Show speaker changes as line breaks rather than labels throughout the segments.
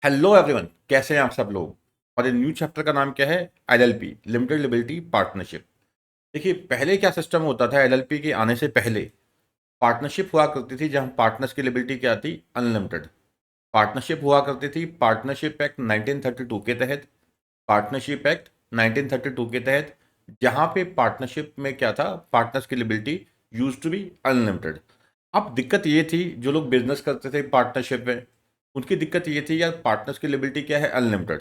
Hello everyone, कैसे हैं आप सब लोग। हमारे न्यू चैप्टर का नाम क्या है? LLP, limited liability partnership. देखिए, पहले क्या सिस्टम होता था एलएलपी के आने से पहले। पार्टनरशिप हुआ करती थी जहां पार्टनर्स की लिबिलिटी क्या थी? अनलिमिटेड। पार्टनरशिप हुआ करती थी पार्टनरशिप एक्ट 1932 के तहत। पार्टनरशिप एक्ट 1932 के तहत जहां पे पार्टनरशिप में क्या था, पार्टनर्स की liability use to be unlimited. अब दिक्कत ये थी, जो लोग बिजनेस करते थे पार्टनरशिप में, उनकी दिक्कत ये थी यार, पार्टनर्स की लिबिलिटी क्या है? अनलिमिटेड।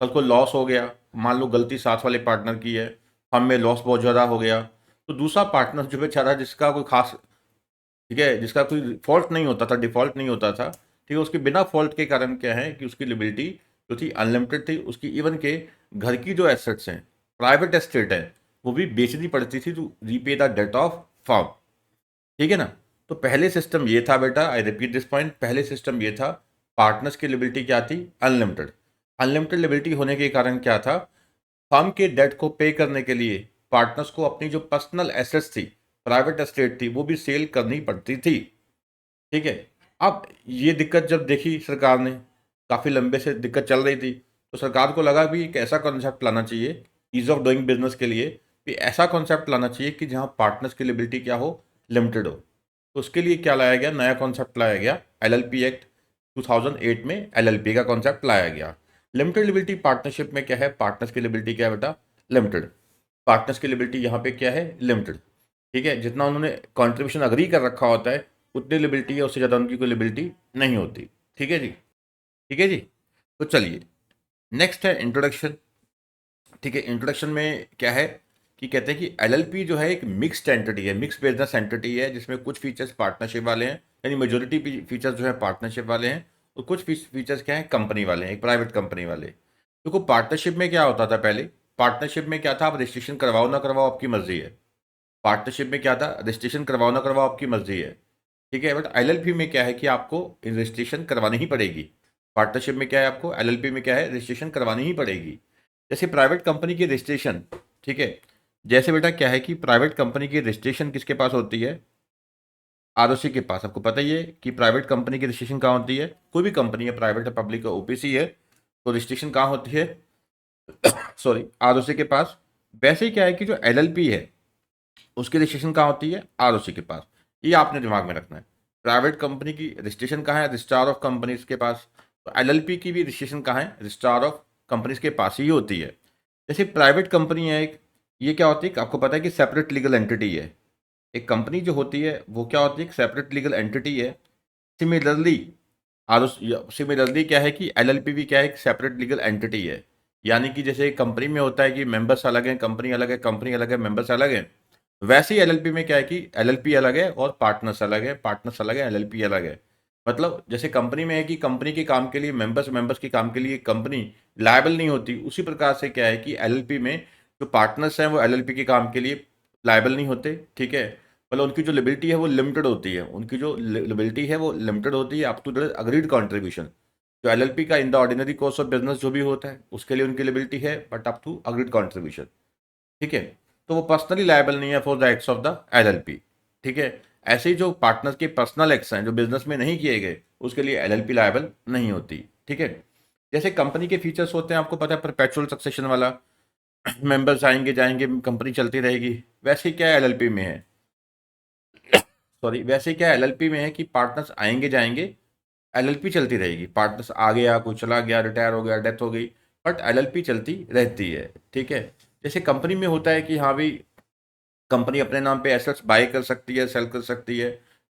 कल को लॉस हो गया, मान लो गलती साथ वाले पार्टनर की है, हम में लॉस बहुत ज़्यादा हो गया, तो दूसरा पार्टनर जो बेचारा, जिसका कोई खास, ठीक है, जिसका कोई फॉल्ट नहीं होता था, डिफॉल्ट नहीं होता था, ठीक है, उसके बिना फॉल्ट के कारण क्या है कि उसकी लिबिलिटी जो थी अनलिमिटेड थी। उसकी इवन के घर की जो एसेट्स हैं, प्राइवेट एस्टेट है, वो भी बेचनी पड़ती थी to repay the debt of firm. ठीक है ना। तो पहले सिस्टम ये था बेटा, आई रिपीट दिस पॉइंट, पहले सिस्टम ये था, पार्टनर्स की लिबिलिटी क्या थी? अनलिमिटेड। अनलिमिटेड लिबिलिटी होने के कारण क्या था, फर्म के डेट को पे करने के लिए पार्टनर्स को अपनी जो पर्सनल एसेट्स थी, प्राइवेट एस्टेट थी, वो भी सेल करनी पड़ती थी। ठीक है। अब ये दिक्कत जब देखी सरकार ने, काफ़ी लंबे से दिक्कत चल रही थी, तो सरकार को लगा भी एक ऐसा कॉन्सेप्ट लाना चाहिए ईज ऑफ डूइंग बिजनेस के लिए, भी ऐसा कॉन्सेप्ट लाना चाहिए कि जहाँ पार्टनर्स की लिबिलिटी क्या हो? लिमिटेड हो। तो उसके लिए क्या लाया गया? नया कॉन्सेप्ट लाया गया, एलएलपी एक्ट 2008 में एलएलपी का कॉन्सेप्ट लाया गया। लिमिटेड लिबिलिटी पार्टनरशिप में क्या है? पार्टनर्स की लिबिलिटी क्या है बेटा? लिमिटेड। पार्टनर्स की लिबिलिटी यहाँ पे क्या है? लिमिटेड। ठीक है, जितना उन्होंने कॉन्ट्रीब्यूशन अग्री कर रखा होता है उतनी लिबिलिटी है, उससे ज़्यादा उनकी कोई लिबिलिटी नहीं होती। ठीक है जी। ठीक है जी। तो चलिए, नेक्स्ट है इंट्रोडक्शन। ठीक है, इंट्रोडक्शन में क्या है कि कहते हैं कि एलएलपी जो है एक मिक्स्ड एंटिटी है, मिक्स बिजनेस एंटिटी है, जिसमें कुछ फीचर्स पार्टनरशिप वाले हैं, यानी मेजोरिटी फीचर्स जो है पार्टनरशिप वाले हैं, और कुछ फीचर्स क्या है? कंपनी वाले हैं, एक प्राइवेट कंपनी वाले। देखो, पार्टनरशिप में क्या होता था पहले? पार्टनरशिप में क्या था, आप रजिस्ट्रेशन करवाओ ना करवाओ आपकी मर्जी है। पार्टनरशिप में क्या था? रजिस्ट्रेशन करवाओ ना करवाओ आपकी मर्जी है। ठीक है, बट एलएलपी में क्या है कि आपको रजिस्ट्रेशन करवानी ही पड़ेगी। पार्टनरशिप में क्या है, आपको एलएलपी में क्या है? रजिस्ट्रेशन करवानी ही पड़ेगी। जैसे प्राइवेट कंपनी की रजिस्ट्रेशन, ठीक है, जैसे बेटा क्या है कि प्राइवेट कंपनी की रजिस्ट्रेशन किसके पास होती है? आरओसी के पास। आपको पता ही है कि प्राइवेट कंपनी की रजिस्ट्रेशन कहाँ होती है? कोई भी कंपनी है, प्राइवेट है, पब्लिक है, ओपीसी है, तो रजिस्ट्रेशन कहाँ होती है? सॉरी, आरओसी के पास। वैसे ही क्या है कि जो एलएलपी है, उसकी रजिस्ट्रेशन कहाँ होती है? आरओसी के पास। ये आपने दिमाग में रखना है। प्राइवेट कंपनी की रजिस्ट्रेशन कहाँ है? रजिस्ट्रार ऑफ कंपनीज के पास। तो एलएलपी की भी रजिस्ट्रेशन कहाँ है? रजिस्ट्रार ऑफ कंपनीज के पास ही होती है। जैसे प्राइवेट कंपनी है एक, ये क्या होती है? आपको पता है कि सेपरेट लीगल एंटिटी है। एक कंपनी जो होती है वो क्या होती है? एक सेपरेट लीगल एंटिटी है। सिमिलरली आर सिमिलरली क्या है कि एलएलपी भी क्या है? एक सेपरेट लीगल एंटिटी है। यानी कि जैसे कंपनी में होता है कि मेंबर्स अलग हैं, कंपनी अलग है, कंपनी अलग है, मेंबर्स अलग हैं, वैसे ही एलएलपी में क्या है कि एलएलपी अलग है और पार्टनर्स अलग है, पार्टनर्स अलग है, एलएलपी अलग है। मतलब जैसे कंपनी में है कि कंपनी के काम के लिए मेंबर्स, मेंबर्स के काम के लिए कंपनी लायबल नहीं होती, उसी प्रकार से क्या है कि एलएलपी में जो पार्टनर्स हैं वो एलएलपी के काम के लिए लायबल नहीं होते। ठीक है, मतलब उनकी जो लिबिलिटी है वो लिमिटेड होती है, उनकी जो लिबिलिटी है वो लिमिटेड होती है up to the agreed contribution. जो एलएलपी का in the ordinary course of business जो भी होता है उसके लिए उनकी लिबिलिटी है, but up to agreed contribution. ठीक है, तो वो पर्सनली लायबल नहीं है for the acts of the LLP. ठीक है, ऐसे ही जो पार्टनर्स के पर्सनल एक्ट्स हैं जो बिजनेस में नहीं किए गए, उसके लिए एलएलपी लायबल नहीं होती। ठीक है, जैसे कंपनी के फीचर्स होते हैं, आपको पता है, परपेचुअल सक्सेशन वाला, मेंबर्स आएंगे जाएंगे, कंपनी चलती रहेगी। वैसे ही क्या है एलएलपी में है, सॉरी, वैसे ही क्या एलएलपी में है कि पार्टनर्स आएंगे जाएंगे, एलएलपी चलती रहेगी। पार्टनर्स आ गया, कोई चला गया, रिटायर हो गया, डेथ हो गई, बट एलएलपी चलती रहती है। ठीक है, जैसे कंपनी में होता है कि हाँ भाई, कंपनी अपने नाम पे एसेट्स बाय कर सकती है, सेल कर सकती है,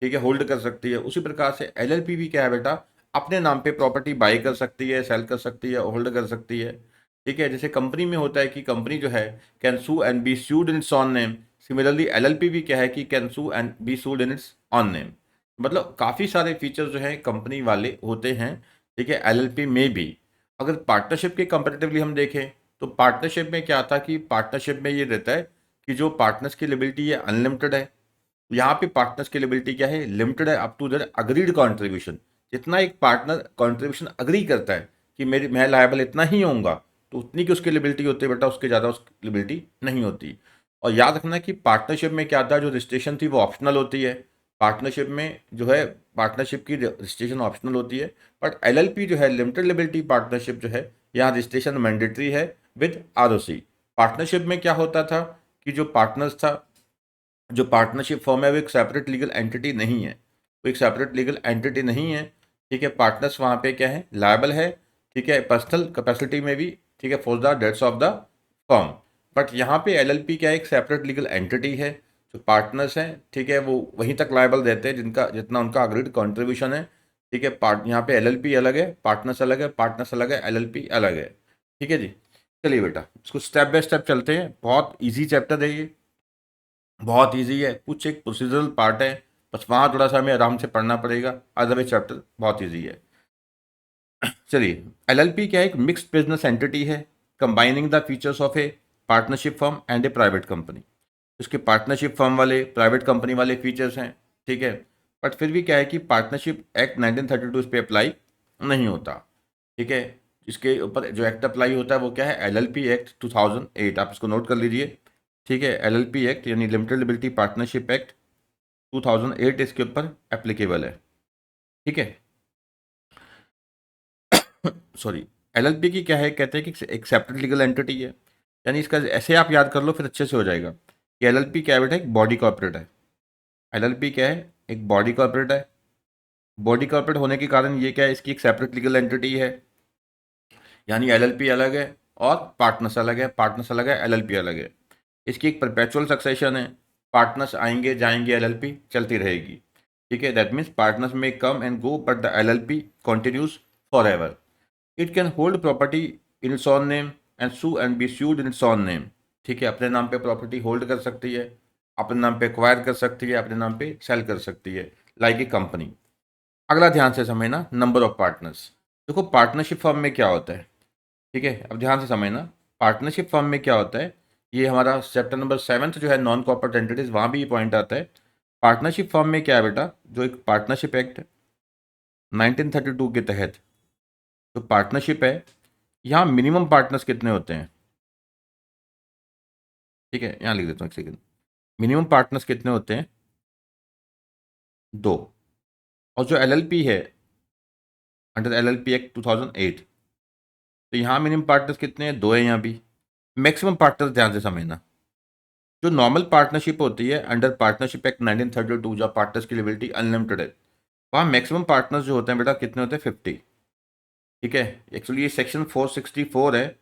ठीक है, होल्ड कर सकती है। उसी प्रकार से एलएलपी भी क्या है बेटा, अपने नाम पे प्रॉपर्टी बाय कर सकती है, सेल कर सकती है, होल्ड कर सकती है। ठीक है, जैसे कंपनी में होता है कि कंपनी जो है can sue and be sued in its own name, similarly LLP भी क्या है कि can sue and be sued in its own name. मतलब काफ़ी सारे फीचर्स जो है कंपनी वाले होते हैं। ठीक है, एलएलपी में भी। अगर पार्टनरशिप के कंपेरेटिवली हम देखें, तो पार्टनरशिप में क्या था कि पार्टनरशिप में ये रहता है कि जो पार्टनर्स की लिबिलिटी है अनलिमिटेड है, यहाँ पे पार्टनर्स की लिबिलिटी क्या है? लिमिटेड है up to their agreed contribution. जितना एक पार्टनर कंट्रीब्यूशन अग्री करता है कि मेरी मैं लायबल इतना ही होऊंगा, तो उतनी की उसकी लिबिलिटी होती है बेटा, उसके ज़्यादा उसकी लिबिलिटी नहीं होती। और याद रखना कि पार्टनरशिप में क्या था, जो रजिस्ट्रेशन थी वो ऑप्शनल होती है। पार्टनरशिप में जो है पार्टनरशिप की रजिस्ट्रेशन ऑप्शनल होती है, बट एलएलपी जो है लिमिटेड लिबर्टी पार्टनरशिप जो है यहाँ रजिस्ट्रेशन मैंडेटरी है विद आरओसी। पार्टनरशिप में क्या होता था कि जो पार्टनर्स था, जो पार्टनरशिप फर्म है वो एक सेपरेट लीगल एंटिटी नहीं है, वो एक सेपरेट लीगल एंटिटी नहीं है। ठीक है, पार्टनर्स वहाँ पे क्या है, लायबल है, ठीक है, पर्सनल कैपेसिटी में भी, ठीक है, for the debts of the firm. But यहाँ पे एलएलपी क्या है, एक सेपरेट लीगल एंटिटी है। जो पार्टनर्स हैं, ठीक है, वो वहीं तक लायबल रहते हैं जिनका जितना उनका अग्रीड कॉन्ट्रीब्यूशन है। ठीक है, यहाँ पे एलएलपी अलग है, पार्टनर्स अलग है, पार्टनर्स अलग है, एलएलपी अलग है। ठीक है जी, चलिए बेटा इसको स्टेप बाय स्टेप चलते हैं। बहुत ईजी चैप्टर है ये, बहुत इजी है, कुछ एक प्रोसीजरल पार्ट है, बस वहाँ थोड़ा सा हमें आराम से पढ़ना पड़ेगा, अदरवाइज चैप्टर बहुत इजी है। चलिए, एलएलपी क्या है, एक मिक्स्ड बिजनेस एंटिटी है combining the features of A partnership firm and A private company. उसके पार्टनरशिप फर्म वाले, प्राइवेट कंपनी वाले फीचर्स हैं, ठीक है। बट फिर भी क्या है कि पार्टनरशिप एक्ट 1932 इस पे अप्लाई नहीं होता। ठीक है, इसके ऊपर जो एक्ट अप्लाई होता है वो क्या है, एलएलपी एक्ट 2008, आप इसको नोट कर लीजिए। ठीक है, एलएलपी एक्ट यानी लिमिटेड लिबर्टी पार्टनरशिप एक्ट 2008 इसके ऊपर एप्लीकेबल है। ठीक है, सॉरी, एलएलपी की क्या है, कहते हैं कि एक सेपरेट लीगल एंटिटी है, यानी इसका ऐसे आप याद कर लो फिर अच्छे से हो जाएगा कि एलएलपी क्या बेटा, एक बॉडी कॉर्पोरेट है। एलएलपी क्या है, एक बॉडी कॉर्पोरेट है। बॉडी कॉर्पोरेट होने के कारण ये क्या है, इसकी एक सेपरेट लीगल एंटिटी है, यानी एलएलपी अलग है और पार्टनर्स अलग है, पार्टनर्स अलग है, एलएलपी अलग है। इसकी एक परपेचुअल सक्सेशन है, पार्टनर्स आएंगे जाएंगे, एलएलपी चलती रहेगी। ठीक है, that means partners may come and go but the LLP continues for ever. It can hold property in its own name and sue and be sued in its own name. ठीक है, अपने नाम पे property hold कर सकती है, अपने नाम पे एक्वायर कर सकती है, अपने नाम पे सेल कर सकती है, लाइक ए कंपनी। अगला ध्यान से समझना, नंबर ऑफ पार्टनर्स। देखो पार्टनरशिप फर्म में क्या होता है, ठीक है, अब ध्यान से समझना, पार्टनरशिप फर्म में क्या होता है। ये हमारा चैप्टर नंबर 7 जो है नॉन कॉर्पोरेट एंटिटीज, वहाँ भी ये पॉइंट आता है। पार्टनरशिप फर्म में क्या है बेटा, जो एक पार्टनरशिप एक्ट 1932 के तहत जो पार्टनरशिप है, यहाँ मिनिमम पार्टनर्स कितने होते हैं। ठीक है, यहाँ लिख देता हूँ एक सेकेंड, मिनिमम पार्टनर्स कितने होते हैं, 2। और जो एलएलपी है अंडर एलएलपी एक्ट 2008, तो यहाँ मिनिमम पार्टनर्स कितने हैं, 2 है यहाँ भी। मैक्सिमम पार्टनर्स ध्यान से समझना, जो नॉर्मल पार्टनरशिप होती है अंडर पार्टनरशिप एक्ट 1932, जो पार्टनर्स की लिबिलिटी अनलिमिटेड है, वहाँ मैक्सिमम पार्टनर्स जो होते हैं बेटा कितने होते हैं, 50। ठीक है, एक्चुअली ये सेक्शन 464 है,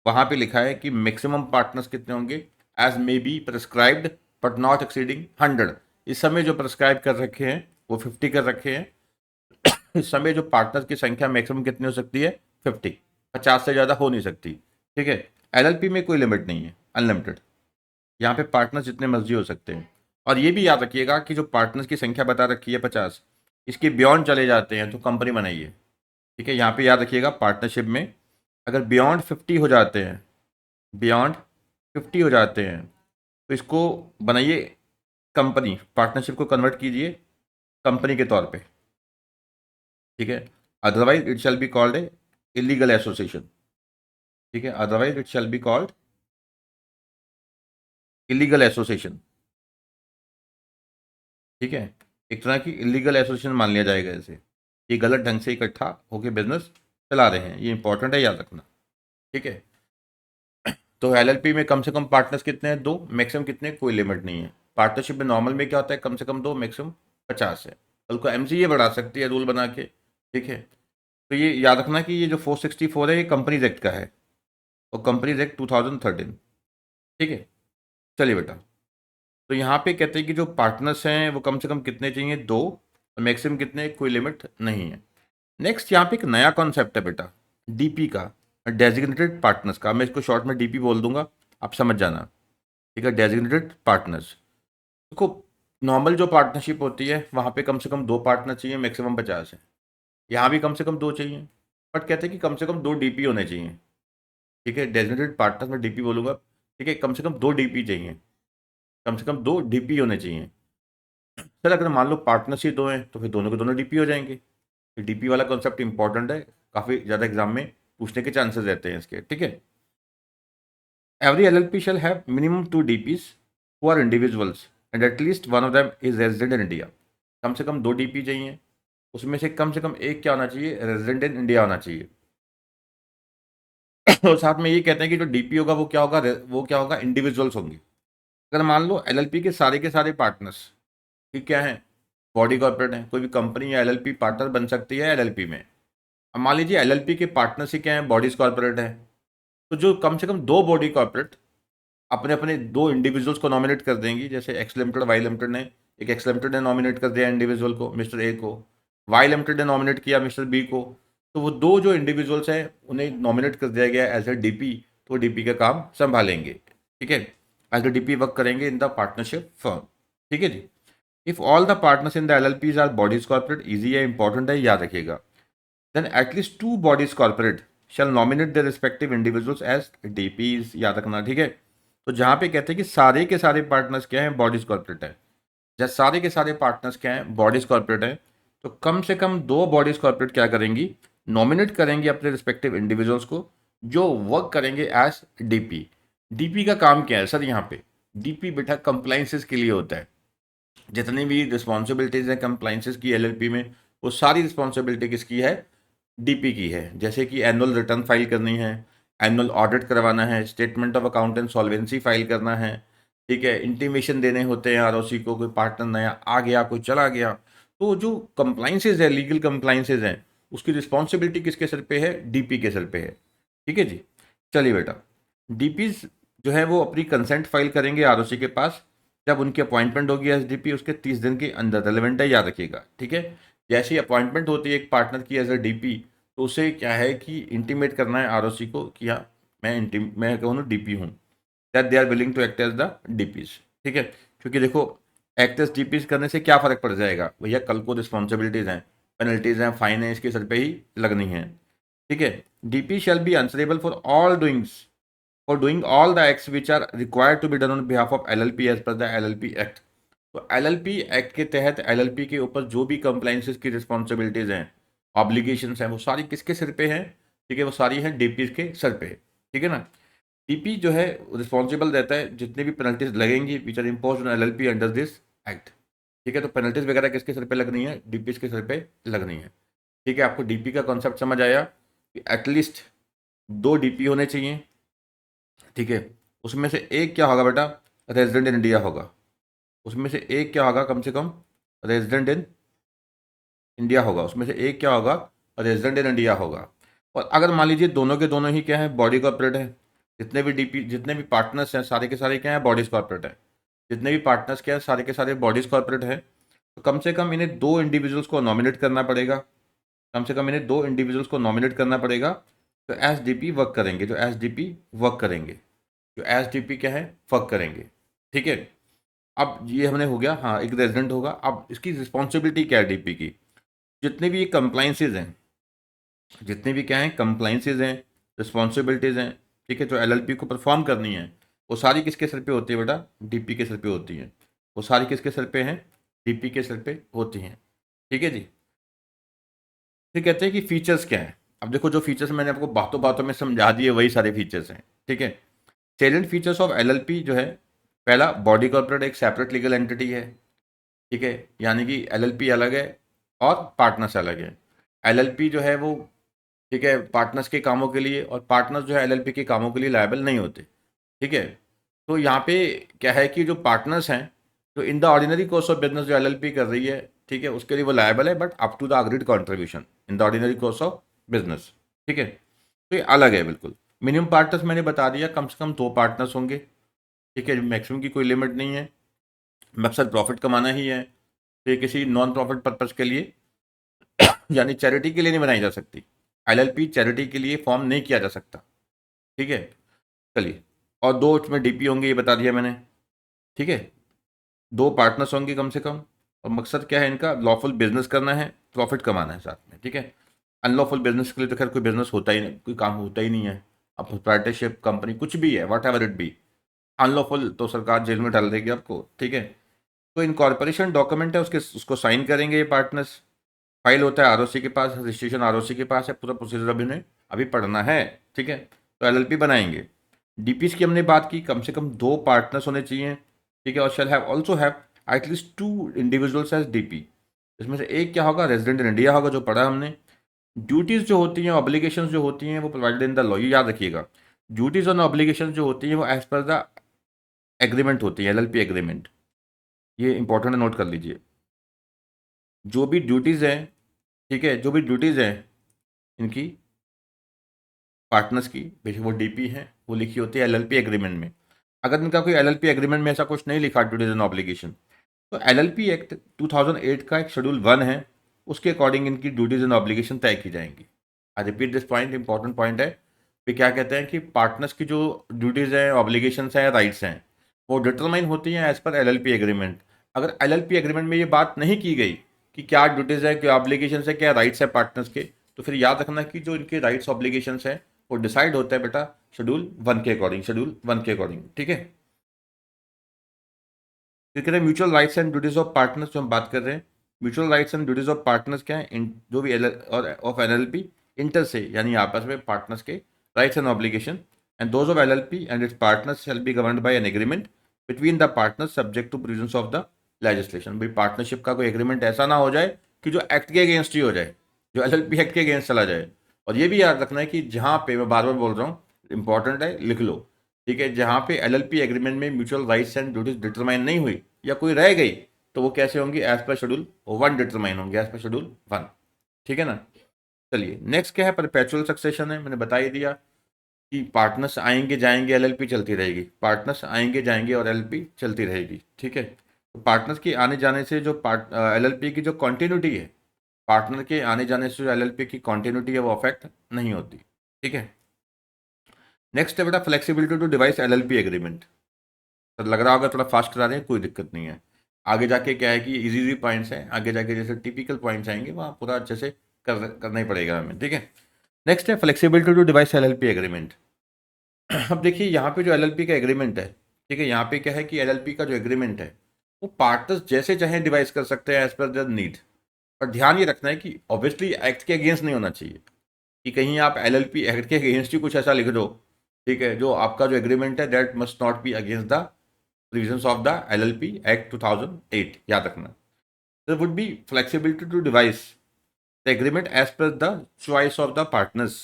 वहाँ पे लिखा है कि मैक्सिमम पार्टनर्स कितने होंगे, as may be prescribed but not exceeding 100। इस समय जो प्रिस्क्राइब कर रखे हैं वो 50 कर रखे हैं। इस समय जो पार्टनर्स की संख्या मैक्सिमम कितनी हो सकती है, 50, 50 से ज़्यादा हो नहीं सकती। ठीक है, एलएलपी में कोई लिमिट नहीं है, अनलिमिटेड, यहाँ पे पार्टनर्स जितने मर्जी हो सकते हैं। और ये भी याद रखिएगा कि जो पार्टनर्स की संख्या बता रखी है 50, इसके बियॉन्ड चले जाते हैं तो कंपनी बनाइए। ठीक है, यहाँ पे याद रखिएगा पार्टनरशिप में अगर बियॉन्ड 50 हो जाते हैं, बियॉन्ड 50 हो जाते हैं, तो इसको बनाइए कंपनी, पार्टनरशिप को कन्वर्ट कीजिए कंपनी के तौर पे। ठीक है, otherwise it shall be called a illegal association. ठीक है, otherwise it shall be called illegal association. ठीक है, एक तरह की इलीगल एसोसिएशन मान लिया जाएगा इसे, ये गलत ढंग से इकट्ठा होकर बिजनेस चला रहे हैं, ये इंपॉर्टेंट है, याद रखना। ठीक है, तो एलएलपी में कम से कम पार्टनर्स कितने हैं, 2, मैक्सिमम कितने, कोई लिमिट नहीं है। पार्टनरशिप में नॉर्मल में क्या होता है, कम से कम 2, मैक्सिमम 50 है। कल को एमसीए बढ़ा सकती है रूल बना के। ठीक है, तो ये याद रखना कि ये जो 464 है ये कंपनीज एक्ट का है, और कंपनीज एक्ट 2013। ठीक है, चलिए बेटा, तो यहाँ पे कहते हैं कि जो पार्टनर्स हैं वो कम से कम कितने चाहिए, 2, और मैक्सिमम कितने, कोई लिमिट नहीं है। नेक्स्ट यहाँ पे एक नया कॉन्सेप्ट है बेटा, डीपी का, डेजिग्नेटेड पार्टनर्स का, मैं इसको शॉर्ट में डीपी बोल दूंगा, आप समझ जाना। ठीक है, डेजिग्नेटेड पार्टनर्स। देखो नॉर्मल जो पार्टनरशिप होती है वहाँ पे कम से कम 2 पार्टनर चाहिए, मैक्सिमम 50 है। यहाँ भी कम से कम 2 चाहिए, बट कहते हैं कि कम से कम 2 डीपी होने चाहिए। ठीक है, डेजिग्नेटेड पार्टनर में डीपी बोलूंगा। ठीक है, कम से कम 2 डीपी चाहिए, कम से कम 2 डीपी होने चाहिए। सर अगर मान लो पार्टनरशिप 2 हैं तो फिर दोनों के दोनों डीपी हो जाएंगे। डीपी वाला कॉन्सेप्ट इंपॉर्टेंट है, काफ़ी ज़्यादा एग्जाम में पूछने के चांसेस रहते हैं इसके। ठीक है, every LLP shall have minimum 2 DPs who are individuals and at least one of them is resident in India. कम से कम 2 डीपी चाहिए, उसमें से कम एक क्या होना चाहिए, रेजिडेंट इन इंडिया होना चाहिए। और साथ में ये कहते हैं कि जो डीपी होगा वो क्या होगा, इंडिविजुअल्स होंगे। अगर मान लो एलएलपी के सारे पार्टनर्स कि क्या है, बॉडी कॉर्पोरेट है, कोई भी कंपनी या एलएलपी पार्टनर बन सकती है एलएलपी में। अब मान लीजिए एलएलपी के पार्टनर्स ही क्या है, बॉडीज कॉर्पोरेट है, तो जो कम से कम 2 बॉडी कॉर्पोरेट अपने अपने 2 इंडिविजुअल्स को नॉमिनेट कर देंगी। जैसे एक्स लिमिटेड वाई लिमिटेड ने, एक एक्स लिमिटेड ने नॉमिनेट कर दिया इंडिविजुअल को, मिस्टर ए को, वाई लिमिटेड ने नॉमिनेट किया मिस्टर बी को। तो वो 2 जो इंडिविजुअल्स हैं उन्हें नॉमिनेट कर दिया गया एज ए डीपी, तो डीपी का काम संभालेंगे। ठीक है, एज ए डीपी वर्क करेंगे इन द पार्टनरशिप फर्म। ठीक है जी। If all the partners in the LLPs are bodies corporate, easy है, इंपॉर्टेंट है, याद रखिएगा। Then at least 2 bodies corporate shall nominate the respective individuals as DPs, याद रखना। ठीक है, तो जहां पे कहते हैं कि सारे के सारे पार्टनर्स क्या हैं, बॉडीज कॉर्पोरेट है, जब सारे के सारे पार्टनर्स क्या हैं, बॉडीज कॉर्पोरेट है, तो कम से कम 2 बॉडीज कॉर्पोरेट क्या करेंगी, नॉमिनेट करेंगे अपने रिस्पेक्टिव इंडिविजुअल्स को जो वर्क करेंगे एज डीपी। डीपी का काम क्या है सर, यहाँ पे डीपी बेटा कंप्लाइंसेस के लिए होता है। जितनी भी रिस्पॉन्सिबिलिटीज हैं कंप्लाइंसेस की एलएलपी में, वो सारी रिस्पॉन्सिबिलिटी किसकी है, डीपी की है। जैसे कि एनुअल रिटर्न फाइल करनी है, एनुअल ऑडिट करवाना है, statement of account and solvency file करना है। ठीक है, इंटीमेशन देने होते हैं आरओसी को, कोई पार्टनर नया आ गया, कोई चला गया। तो जो कंप्लाइंसेज है, लीगल कंप्लाइंसेज हैं, उसकी रिस्पॉन्सिबिलिटी किसके सर पे है, डीपी के सर पे है। ठीक है जी। चलिए बेटा, डीपीज जो है वो अपनी कंसेंट फाइल करेंगे आरओसी के पास जब उनकी अपॉइंटमेंट होगी एसडीपी उसके 30 दिन के अंदर। रेलेवेंट है, याद रखिएगा। ठीक है, जैसे ही अपॉइंटमेंट होती है एक पार्टनर की एज अ डीपी, तो उसे क्या है कि इंटीमेट करना है आरओसी को कि हाँ मैं कहूँ डीपी हूँ, that they are willing to act as the DPs. ठीक है, क्योंकि देखो एक्ट एज डीपीज करने से क्या फर्क पड़ जाएगा भैया, कल को रिस्पॉन्सिबिलिटीज हैं, पेनल्टीज हैं, फाइन है, इसके सर पे ही लगनी है। ठीक है, DP shall be answerable for doing all the acts which are required to be done on behalf of LLP as per the LLP act. तो एलएलपी एक्ट के तहत एलएलपी के ऊपर जो भी कंप्लाइंसेस की रिस्पॉन्सिबिलिटीज हैं, ऑब्लिगेशंस हैं, वो सारी किसके सिर पे हैं, ठीक है, वो सारी हैं डीपी के सर पे। ठीक है ना, डीपी जो है रिस्पॉन्सिबल रहता है जितने भी पेनल्टीज लगेंगी which are impose on LLP under this act. ठीक है, तो पेनल्टीज वगैरह किसके सर पे लगनी है, डीपी के सर पे लगनी है। ठीक है, आपको डीपी का कॉन्सेप्ट समझ आया कि एटलीस्ट 2 डीपी होने चाहिए। ठीक है, उसमें से एक क्या होगा बेटा, रेजिडेंट इन इंडिया होगा। उसमें से एक क्या होगा, कम से कम रेजिडेंट इन इंडिया होगा। उसमें से एक क्या होगा, रेजिडेंट इन इंडिया होगा। और अगर मान लीजिए दोनों के दोनों ही क्या है, बॉडी कॉर्पोरेट है, जितने भी पार्टनर्स हैं सारे के सारे क्या हैं, बॉडीज कॉर्पोरेट है, जितने भी पार्टनर्स क्या हैं सारे के सारे बॉडीज कॉर्पोरेट है, तो कम से कम इन्हें 2 इंडिविजुअल्स को नॉमिनेट करना पड़ेगा। कम से कम इन्हें 2 इंडिविजुअल्स को नॉमिनेट करना पड़ेगा तो एस डी पी वर्क करेंगे, जो एस डी पी वर्क करेंगे, जो एस डी पी क्या है, वर्क करेंगे। ठीक है, अब ये हमने हो गया, हाँ एक रेजिडेंट होगा। अब इसकी रिस्पॉन्सिबिलिटी क्या है डीपी की, जितने भी ये कंप्लाइंसेज हैं, जितने भी क्या हैं कंप्लाइंसेज हैं, रिस्पॉन्सिबिलिटीज़ हैं, ठीक है, जो एलएलपी को परफॉर्म करनी है, वो सारी किसके सर पे होती है बेटा, डीपी के सर पे होती हैं। वो सारी किसके सर पे हैं, डीपी के सर पे होती हैं। ठीक है जी। फिर कहते हैं कि फीचर्स क्या है। अब देखो जो फीचर्स मैंने आपको बातों बातों में समझा दिए वही सारे फीचर्स हैं। ठीक है, सैलेंट फीचर्स ऑफ एलएलपी जो है, पहला बॉडी कॉर्पोरेट एक सेपरेट लीगल एंटिटी है। ठीक है, यानी कि एलएलपी अलग है और पार्टनर्स अलग है। एलएलपी जो है वो, ठीक है, पार्टनर्स के कामों के लिए, और पार्टनर्स जो है एलएलपी के कामों के लिए लायबल नहीं होते। ठीक है, तो यहाँ पे क्या है कि जो पार्टनर्स हैं, तो इन the ordinary course of business जो एलएलपी कर रही है, ठीक है, उसके लिए वो लायबल है, but up to the agreed contribution in the ordinary course of business. ठीक है, तो ये अलग है बिल्कुल। मिनिमम पार्टनर्स मैंने बता दिया, कम से कम 2 पार्टनर्स होंगे। ठीक है, मैक्सिमम की कोई लिमिट नहीं है, मकसद प्रॉफिट कमाना ही है। तो ये किसी नॉन प्रॉफिट पर्पज़ के लिए यानी चैरिटी के लिए नहीं बनाई जा सकती। एलएलपी चैरिटी के लिए फॉर्म नहीं किया जा सकता। ठीक है, चलिए, और 2 उसमें डीपी होंगे, ये बता दिया मैंने। ठीक है, 2 पार्टनर्स होंगे कम से कम, और मकसद क्या है इनका, लॉफुल बिजनेस करना है, प्रॉफिट कमाना है साथ में। ठीक है, अनलॉफुल बिजनेस के लिए तो खैर कोई बिजनेस होता ही नहीं, कोई काम होता ही नहीं है। अब प्रोप्राइटरशिप कंपनी कुछ भी है, what ever it be, unlawful तो सरकार जेल में डाल देगी आपको। ठीक है, तो इनकॉर्पोरेशन डॉक्यूमेंट है, उसको साइन करेंगे ये पार्टनर्स। फाइल होता है आरओसी के पास, रजिस्ट्रेशन आरओसी के पास है, पूरा प्रोसीजर अभी पढ़ना है। ठीक है, तो एलएलपी बनाएंगे। डीपीस की हमने बात की, कम से कम 2 पार्टनर्स होने चाहिए। ठीक है, और shall have also have at least 2 individuals as DP. इसमें से एक क्या होगा, रेजिडेंट इन इंडिया होगा, जो पढ़ा हमने। ड्यूटीज़ जो होती हैं, ऑब्लिगेशंस जो होती हैं, वो प्रोवाइडेड इन द लॉ, ये याद रखिएगा। ड्यूटीज़ और ऑब्लिगेशंस जो होती हैं वो एज पर द एग्रीमेंट होती है, एलएलपी एग्रीमेंट। ये इंपॉर्टेंट है, नोट कर लीजिए। जो भी ड्यूटीज़ हैं, ठीक है, जो भी ड्यूटीज़ हैं इनकी, पार्टनर्स की, बेशक वो डीपी हैं, वो लिखी होती है एलएलपी एग्रीमेंट में। अगर इनका कोई एलएलपी एग्रीमेंट में ऐसा कुछ नहीं लिखा, ड्यूटीज एंड ऑब्लिगेशन, तो एलएलपी एक्ट 2008 का एक शेड्यूल 1 है, उसके अकॉर्डिंग इनकी ड्यूटीज एंड ऑब्लिगेशन तय की जाएंगी। आई repeat this point, important point है। फिर क्या कहते हैं कि पार्टनर्स की जो ड्यूटीज़ हैं, ऑब्लिगेशंस हैं, राइट्स हैं, वो डिटरमाइन होती हैं एज पर एलएलपी एग्रीमेंट। अगर एलएलपी एग्रीमेंट में ये बात नहीं की गई कि क्या ड्यूटीज़ है, क्या ऑब्लिगेशन है, क्या राइट्स है पार्टनर्स के, तो फिर याद रखना कि जो इनके राइट्स ऑब्लिगेशंस हैं वो डिसाइड होता है बेटा शेड्यूल 1 के अकॉर्डिंग, शेड्यूल 1 के अकॉर्डिंग, ठीक है। फिर कह रहे हैं mutual rights and duties of partners, जो हम बात कर रहे हैं, mutual rights and duties of partners क्या है, जो भी एल और ऑफ एलएलपी, इंटर से, यानी आपस में पार्टनर्स के rights and obligation, and those of LLP and its partners shall be governed by an agreement between the partners subject to provisions of the legislation. भाई पार्टनरशिप का कोई agreement ऐसा ना हो जाए कि जो एक्ट के अगेंस्ट ही हो जाए, जो एलएलपी एक्ट के अगेंस्ट चला जाए। और ये भी याद रखना है कि जहाँ पे, मैं बार बार बोल रहा हूँ, इंपॉर्टेंट है, लिख लो, ठीक है, जहाँ पे एलएलपी एग्रीमेंट में mutual rights and duties determine नहीं हुई या कोई रह गई, तो वो कैसे होंगी, एज पर शेड्यूल 1 डिटरमाइन होंगे, एज पर शेड्यूल 1, ठीक है ना। चलिए नेक्स्ट क्या है, परपेचुअल सक्सेशन है। मैंने बता ही दिया कि पार्टनर्स आएंगे जाएंगे, एलएलपी चलती रहेगी, पार्टनर्स आएंगे जाएंगे और एलएलपी चलती रहेगी, ठीक है। तो पार्टनर्स के आने जाने से जो एलएलपी की जो कॉन्टिन्यूटी है, पार्टनर के आने जाने से जो एलएलपी की कॉन्टिन्यूटी है वो अफेक्ट नहीं होती, ठीक है। नेक्स्ट है बेटा flexibility to devise LLP agreement. तो लग रहा होगा थोड़ा फास्ट करा रहे हैं, कोई दिक्कत नहीं है। आगे जाके क्या है कि इजी इजी पॉइंट्स हैं, आगे जाके जैसे टिपिकल पॉइंट्स आएंगे वहाँ पूरा अच्छे से करना ही पड़ेगा हमें, ठीक है। नेक्स्ट है flexibility to devise LLP agreement. अब देखिए यहाँ पे जो एलएलपी का एग्रीमेंट है, ठीक है, यहाँ पे क्या है कि एलएलपी का जो एग्रीमेंट है वो पार्टनर्स जैसे चाहें डिवाइस कर सकते हैं एज पर देयर नीड। पर ध्यान ये रखना है कि ऑब्वियसली एक्ट के अगेंस्ट नहीं होना चाहिए, कि कहीं आप एलएलपी एक्ट के अगेंस्ट ही कुछ ऐसा लिख दो, ठीक है, जो आपका जो एग्रीमेंट है that must not be against the provisions of the LLP Act 2008, याद रखना। There would be flexibility to devise the agreement as per the choice of the partners.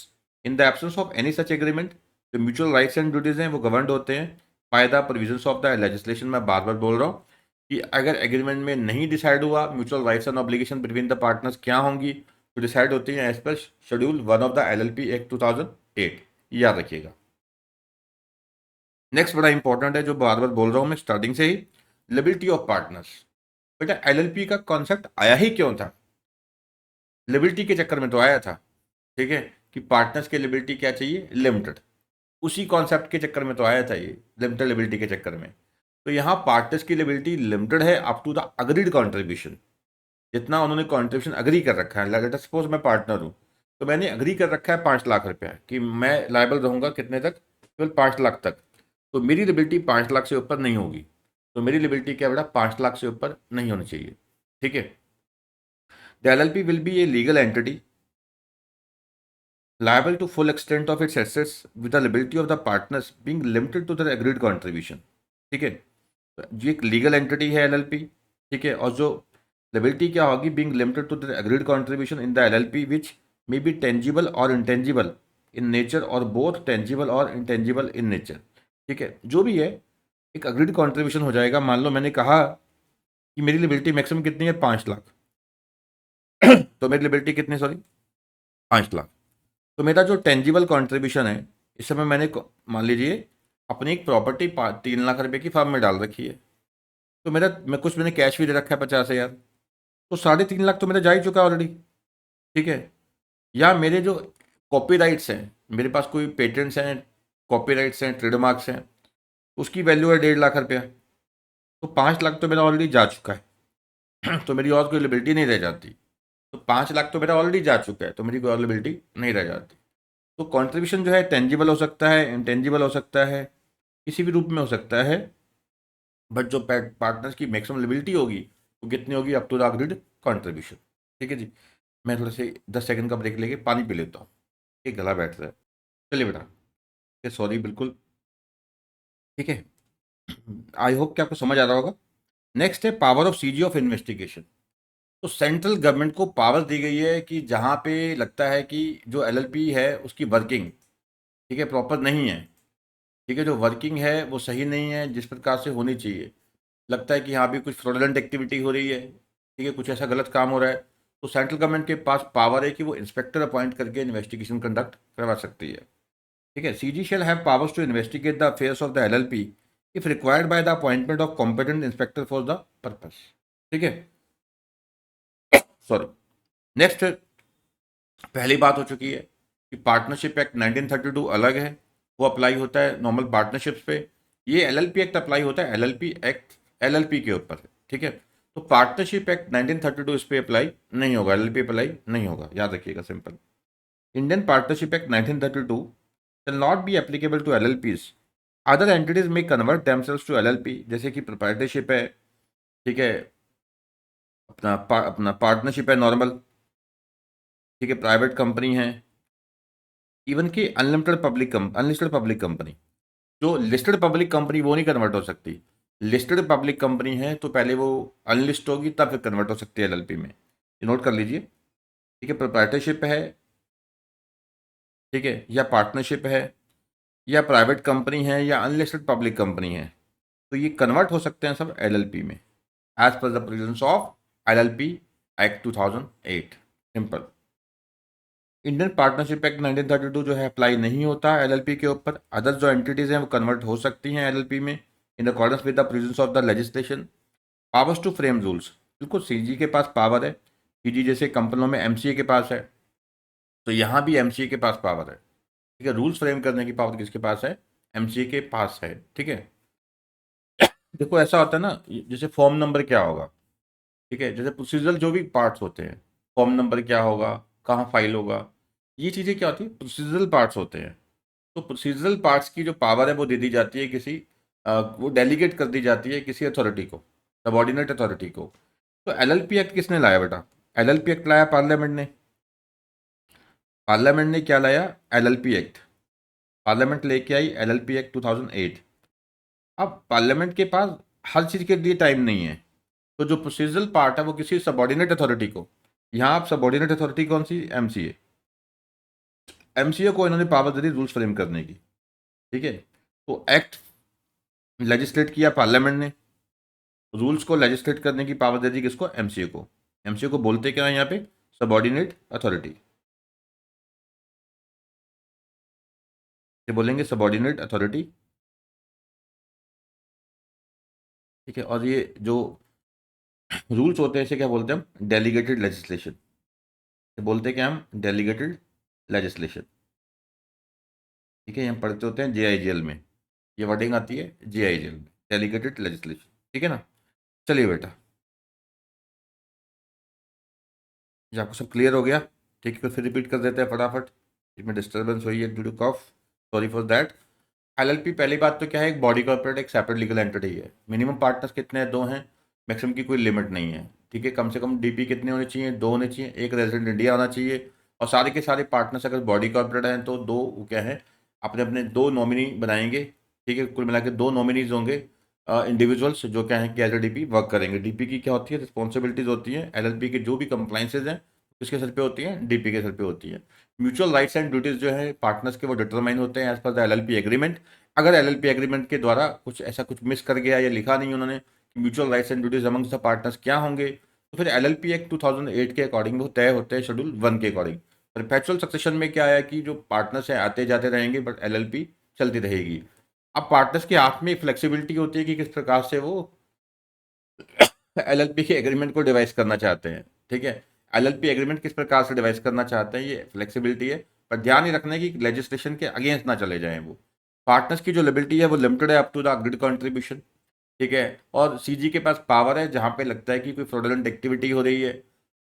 In the absence of any such agreement, जो mutual rights and duties हैं वो governed होते हैं by the provisions of the legislation. मैं बार बार बोल रहा हूँ कि अगर एग्रीमेंट में नहीं डिसाइड हुआ mutual rights and obligation between the partners क्या होंगी, तो डिसाइड होती हैं as per schedule 1 of the LLP act 2008, याद रखिएगा। नेक्स्ट बड़ा इंपॉर्टेंट है, जो बार बार बोल रहा हूँ मैं स्टार्टिंग से ही, लिबिलिटी ऑफ पार्टनर्स। बेटा एलएलपी का कॉन्सेप्ट आया ही क्यों था, लिबिलिटी के चक्कर में तो आया था, ठीक है, कि पार्टनर्स की लिबिलिटी क्या चाहिए, लिमिटेड। उसी कॉन्सेप्ट के चक्कर में तो आया था ये, लिमिटेड लिबिलिटी के चक्कर में। तो यहाँ पार्टनर्स की लिबिलिटी लिमिटेड है up to the agreed contribution, जितना उन्होंने कॉन्ट्रीब्यूशन अग्री कर रखा है। लेट अस सपोज मैं पार्टनर हूँ, तो मैंने अग्री कर रखा है 5 लाख रुपया कि मैं लायबल रहूंगा कितने तक, केवल 5 लाख तक। तो मेरी लिबिलिटी 5 लाख से ऊपर नहीं होगी। तो मेरी लिबिलिटी क्या बेटा, 5 लाख से ऊपर नहीं होनी चाहिए, ठीक है। The LLP will be a legal entity liable to full extent of its assets with the liability of the partners being limited to their agreed contribution, ठीक है। ये एक लीगल एंटिटी है एलएलपी, ठीक है, और जो लिबिलिटी क्या होगी, being limited to the agreed contribution in the LLP which may be tangible और इंटेंजिबल इन नेचर और बोथ टेंजिबल और इंटेंजिबल इन नेचर, ठीक है। जो भी है एक अग्रीड कंट्रीब्यूशन हो जाएगा। मान लो मैंने कहा कि मेरी लिबिलिटी मैक्सिमम कितनी है, 5 लाख, तो मेरी लिबिलिटी कितनी, सॉरी 5 लाख। तो मेरा जो टेंजिबल कंट्रीब्यूशन है, इस समय मैंने मान लीजिए अपनी एक प्रॉपर्टी 3 लाख रुपए की फॉर्म में डाल रखी है, तो मैंने कैश भी दे रखा है 50,000, तो 3.5 लाख तो मेरा जा ही चुका ऑलरेडी, ठीक है। या मेरे जो कॉपीराइट्स हैं, मेरे पास कोई पेटेंट्स हैं, कॉपीराइट्स हैं, ट्रेडमार्क्स हैं, उसकी वैल्यू है 1.5 लाख रुपया, तो 5 लाख तो मेरा ऑलरेडी जा चुका है। तो मेरी और कोई लिबिलिटी नहीं रह जाती। तो 5 लाख तो मेरा ऑलरेडी जा चुका है, तो मेरी कोई और लिबिलिटी नहीं रह जाती। तो कंट्रीब्यूशन जो है टेंजिबल हो सकता है, इंटेंजिबल हो सकता है, किसी भी रूप में हो सकता है, बट जो पार्टनर्स की मैक्सिमम लिबिलिटी होगी वो कितनी होगी, up to the agreed contribution, ठीक है जी। मैं थोड़ा से 10 सेकंड का ब्रेक लेके पानी पी लेता हूँ, ये गला बैठ रहा है। चलिए बेटा, सॉरी, बिल्कुल ठीक है। आई होप कि आपको समझ आ रहा होगा। नेक्स्ट है power of CG of investigation. तो सेंट्रल गवर्नमेंट को पावर दी गई है कि जहाँ पे लगता है कि जो एलएलपी है उसकी वर्किंग, ठीक है, प्रॉपर नहीं है, ठीक है, जो वर्किंग है वो सही नहीं है जिस प्रकार से होनी चाहिए, लगता है कि यहाँ भी कुछ फ्रॉडलेंट एक्टिविटी हो रही है, ठीक है, कुछ ऐसा गलत काम हो रहा है, तो सेंट्रल गवर्नमेंट के पास पावर है कि वो इंस्पेक्टर अपॉइंट करके इन्वेस्टिगेशन कंडक्ट करवा सकती है। ठीक है, CG shall have powers to investigate the affairs of the LLP if required by the appointment of competent inspector for the purpose. ठीक है, सॉरी। नेक्स्ट, पहली बात हो चुकी है कि पार्टनरशिप एक्ट 1932 अलग है, वो अप्लाई होता है नॉर्मल पार्टनरशिप्स पे। ये एलएलपी एक्ट अप्लाई होता है एलएलपी एक्ट एलएलपी के ऊपर है, ठीक है। तो पार्टनरशिप एक्ट 1932 इस पे अप्लाई नहीं होगा, एलएलपी अप्लाई नहीं होगा, याद रखिएगा, simple. Indian partnership act 1932 shall not be applicable to LLPs. Other entities may convert themselves to LLP, जैसे कि प्रोप्राइटरशिप है, ठीक है, अपना पार्टनरशिप है नॉर्मल, ठीक है, प्राइवेट कंपनी है, इवन कि अनलिस्टेड पब्लिक कंपनी। जो लिस्टेड पब्लिक कंपनी वो नहीं कन्वर्ट हो सकती, लिस्टेड पब्लिक कंपनी है तो पहले वो अनलिस्ट होगी तब फिर कन्वर्ट हो सकती है एलएलपी में, ये नोट कर लीजिए। ठीक है, प्रोप्राइटरशिप है, ठीक है, या पार्टनरशिप है, या प्राइवेट कंपनी है, या अनलिस्टेड पब्लिक कंपनी है, तो ये कन्वर्ट हो सकते हैं सब एलएलपी में, as per the provisions of LLP act 2008, simple. Indian partnership act 1932 जो है अप्लाई नहीं होता एलएलपी के ऊपर। अदर जो एंटिटीज हैं वो कन्वर्ट हो सकती हैं एलएलपी में in accordance with the provisions of the legislation. Powers to frame rules, बिल्कुल सीजी के पास पावर है, सीजी जैसे कंपनियों में एमसीए के पास है, तो यहाँ भी एमसीए के पास पावर है, ठीक है। रूल्स फ्रेम करने की पावर किसके पास है? एमसीए के पास है, ठीक है। देखो ऐसा होता है ना, जैसे फॉर्म नंबर क्या होगा, ठीक है, जैसे प्रोसीजरल जो भी पार्ट्स होते हैं, फॉर्म नंबर क्या होगा, कहाँ फाइल होगा, ये चीज़ें क्या होती है, प्रोसीजरल पार्ट्स होते हैं। तो प्रोसीजरल पार्ट्स की जो पावर है वो दे दी जाती है किसी वो डेलीगेट कर दी जाती है किसी अथॉरिटी को, सबॉर्डिनेट अथॉरिटी को। तो एलएलपी एक्ट किसने लाया बेटा? एलएलपी एक्ट लाया पार्लियामेंट ने। पार्लियामेंट ने क्या लाया? LLP act. पार्लियामेंट लेके आई एलएलपी एक्ट 2008। अब पार्लियामेंट के पास हर चीज़ के लिए टाइम नहीं है, तो जो प्रोसीजरल पार्ट है वो किसी सबॉर्डिनेट अथॉरिटी को, यहाँ आप सबॉर्डिनेट अथॉरिटी कौन सी? एमसीए। एमसीए को इन्होंने पावर दे दी रूल्स फ्रेम करने की, ठीक है। तो एक्ट लेजिस्लेट किया पार्लियामेंट ने, रूल्स को लेजिस्लेट करने की पावर दे दी किसको? एमसीए को। एमसीए को बोलते क्या है यहाँ पे? सबॉर्डिनेट अथॉरिटी, ये बोलेंगे सबॉर्डिनेट अथॉरिटी, ठीक है। और ये जो रूल्स होते हैं इसे क्या बोलते हैं हम? डेलीगेटेड लेजिस्लेशन, बोलते क्या हम? डेलीगेटेड लेजिस्लेशन, ठीक है। ये हम पढ़ते होते हैं जेआईजीएल में, ये वर्डिंग आती है जेआईजीएल में, डेलीगेटेड लेजिस्लेशन, ठीक है ना। चलिए बेटा, ये आपको सब क्लियर हो गया? ठीक है, फिर रिपीट कर देते हैं फटाफट, इसमें डिस्टर्बेंस हुई है due to cough, sorry for that. LLP पहली बात तो क्या है, एक बॉडी कॉर्पोरेट, एक सेपरेट लीगल एंटिटी है। मिनिमम पार्टनर्स कितने हैं? 2 हैं, मैक्सिमम की कोई लिमिट नहीं है, ठीक है। कम से कम डीपी कितने होने चाहिए? 2 होने चाहिए, एक रेजिडेंट इंडिया होना चाहिए, और सारे के सारे पार्टनर्स अगर बॉडी कॉर्पोरेट हैं तो 2 क्या है, अपने अपने 2 नॉमिनी बनाएंगे, ठीक है। कुल मिला के 2 नॉमिनीज होंगे, इंडिविजुअल्स जो क्या है कि एज ए डीपी वर्क करेंगे। डीपी की क्या होती है? रिस्पॉन्सिबिलिटीज होती हैं, एलएलपी के जो भी कंप्लाइंसेज हैं किसके सर पे होती हैं? डीपी के सर पे होती है। म्यूचुअल राइट्स एंड ड्यूटीज जो है पार्टनर्स के वो डिटरमाइन होते हैं as per the LLP agreement. अगर एलएलपी एग्रीमेंट के द्वारा कुछ ऐसा कुछ मिस कर गया या लिखा नहीं उन्होंने कि mutual rights and duties among the partners क्या होंगे, तो फिर एलएलपी एक्ट 2008 के अकॉर्डिंग वो तय होते हैं शेड्यूल 1 के अकॉर्डिंग। परपेचुअल सक्सेशन में क्या है कि जो पार्टनर्स हैं आते जाते रहेंगे बट एलएलपी चलती रहेगी। अब पार्टनर्स के हाथ में फ्लेक्सिबिलिटी होती है कि किस प्रकार से वो एलएलपी के एग्रीमेंट को डिवाइस करना चाहते हैं, ठीक है। एलएलपी एग्रीमेंट किस प्रकार से डिवाइस करना चाहते हैं, ये फ्लेक्सिबिलिटी है, पर ध्यान ही रखना है कि लेजिस्लेशन के अगेंस्ट ना चले जाएं वो। पार्टनर्स की जो लिबिलिटी है वो लिमिटेड है up to the agreed contribution, ठीक है। और सीजी के पास पावर है जहाँ पे लगता है कि कोई फ्रॉडलेंट एक्टिविटी हो रही है,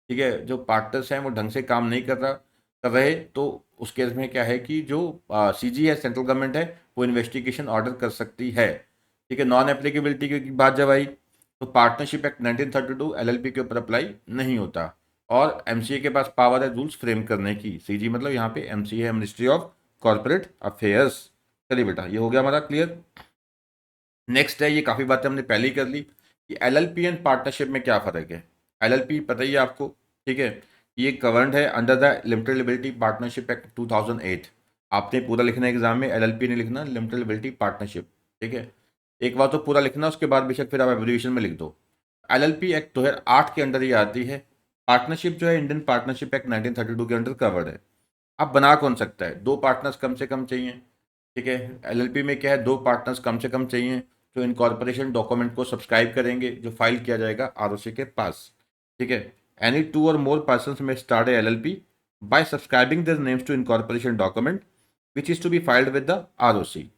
ठीक है, जो पार्टनर्स हैं वो ढंग से काम नहीं कर रहे, तो उस केस में क्या है कि जो सीजी है, सेंट्रल गवर्नमेंट है, वो इन्वेस्टिगेशन ऑर्डर कर सकती है, ठीक है। नॉन एप्लीकेबिलिटी की बात जब आई तो पार्टनरशिप एक्ट 1932 एलएलपी के ऊपर अप्लाई नहीं होता, और एमसीए के पास पावर है रूल्स फ्रेम करने की। सीजी मतलब यहाँ पे एमसीए है, मिनिस्ट्री ऑफ कॉर्पोरेट अफेयर्स। चलिए बेटा, ये हो गया हमारा क्लियर। नेक्स्ट है, ये काफ़ी बातें हमने पहले ही कर ली कि एलएलपी एंड पार्टनरशिप में क्या फ़र्क है। एलएलपी पता ही है आपको, ठीक है। ये गवर्नड है under the limited liability partnership act 2008। आपने पूरा लिखना एग्जाम में, एलएलपी नहीं लिखना, लिमिटेड लिबिलिटी पार्टनरशिप, ठीक है। एक बार तो पूरा लिखना, उसके बाद बेशक फिर आप एब्रिविएशन में लिख दो। एलएलपी एक्ट 2008 के अंडर ये आती है। पार्टनरशिप जो है इंडियन पार्टनरशिप एक्ट 1932 के अंडर कवर्ड है। अब बना कौन सकता है? दो पार्टनर्स कम से कम चाहिए, ठीक है। एलएलपी में क्या है, दो पार्टनर्स कम से कम चाहिए जो इनकॉर्पोरेशन डॉक्यूमेंट को सब्सक्राइब करेंगे, जो फाइल किया जाएगा आरओसी के पास, ठीक है। एनी टू और मोर पर्सन में स्टार्ट है LLP by subscribing their names to incorporation document which is to be filed with the ROC.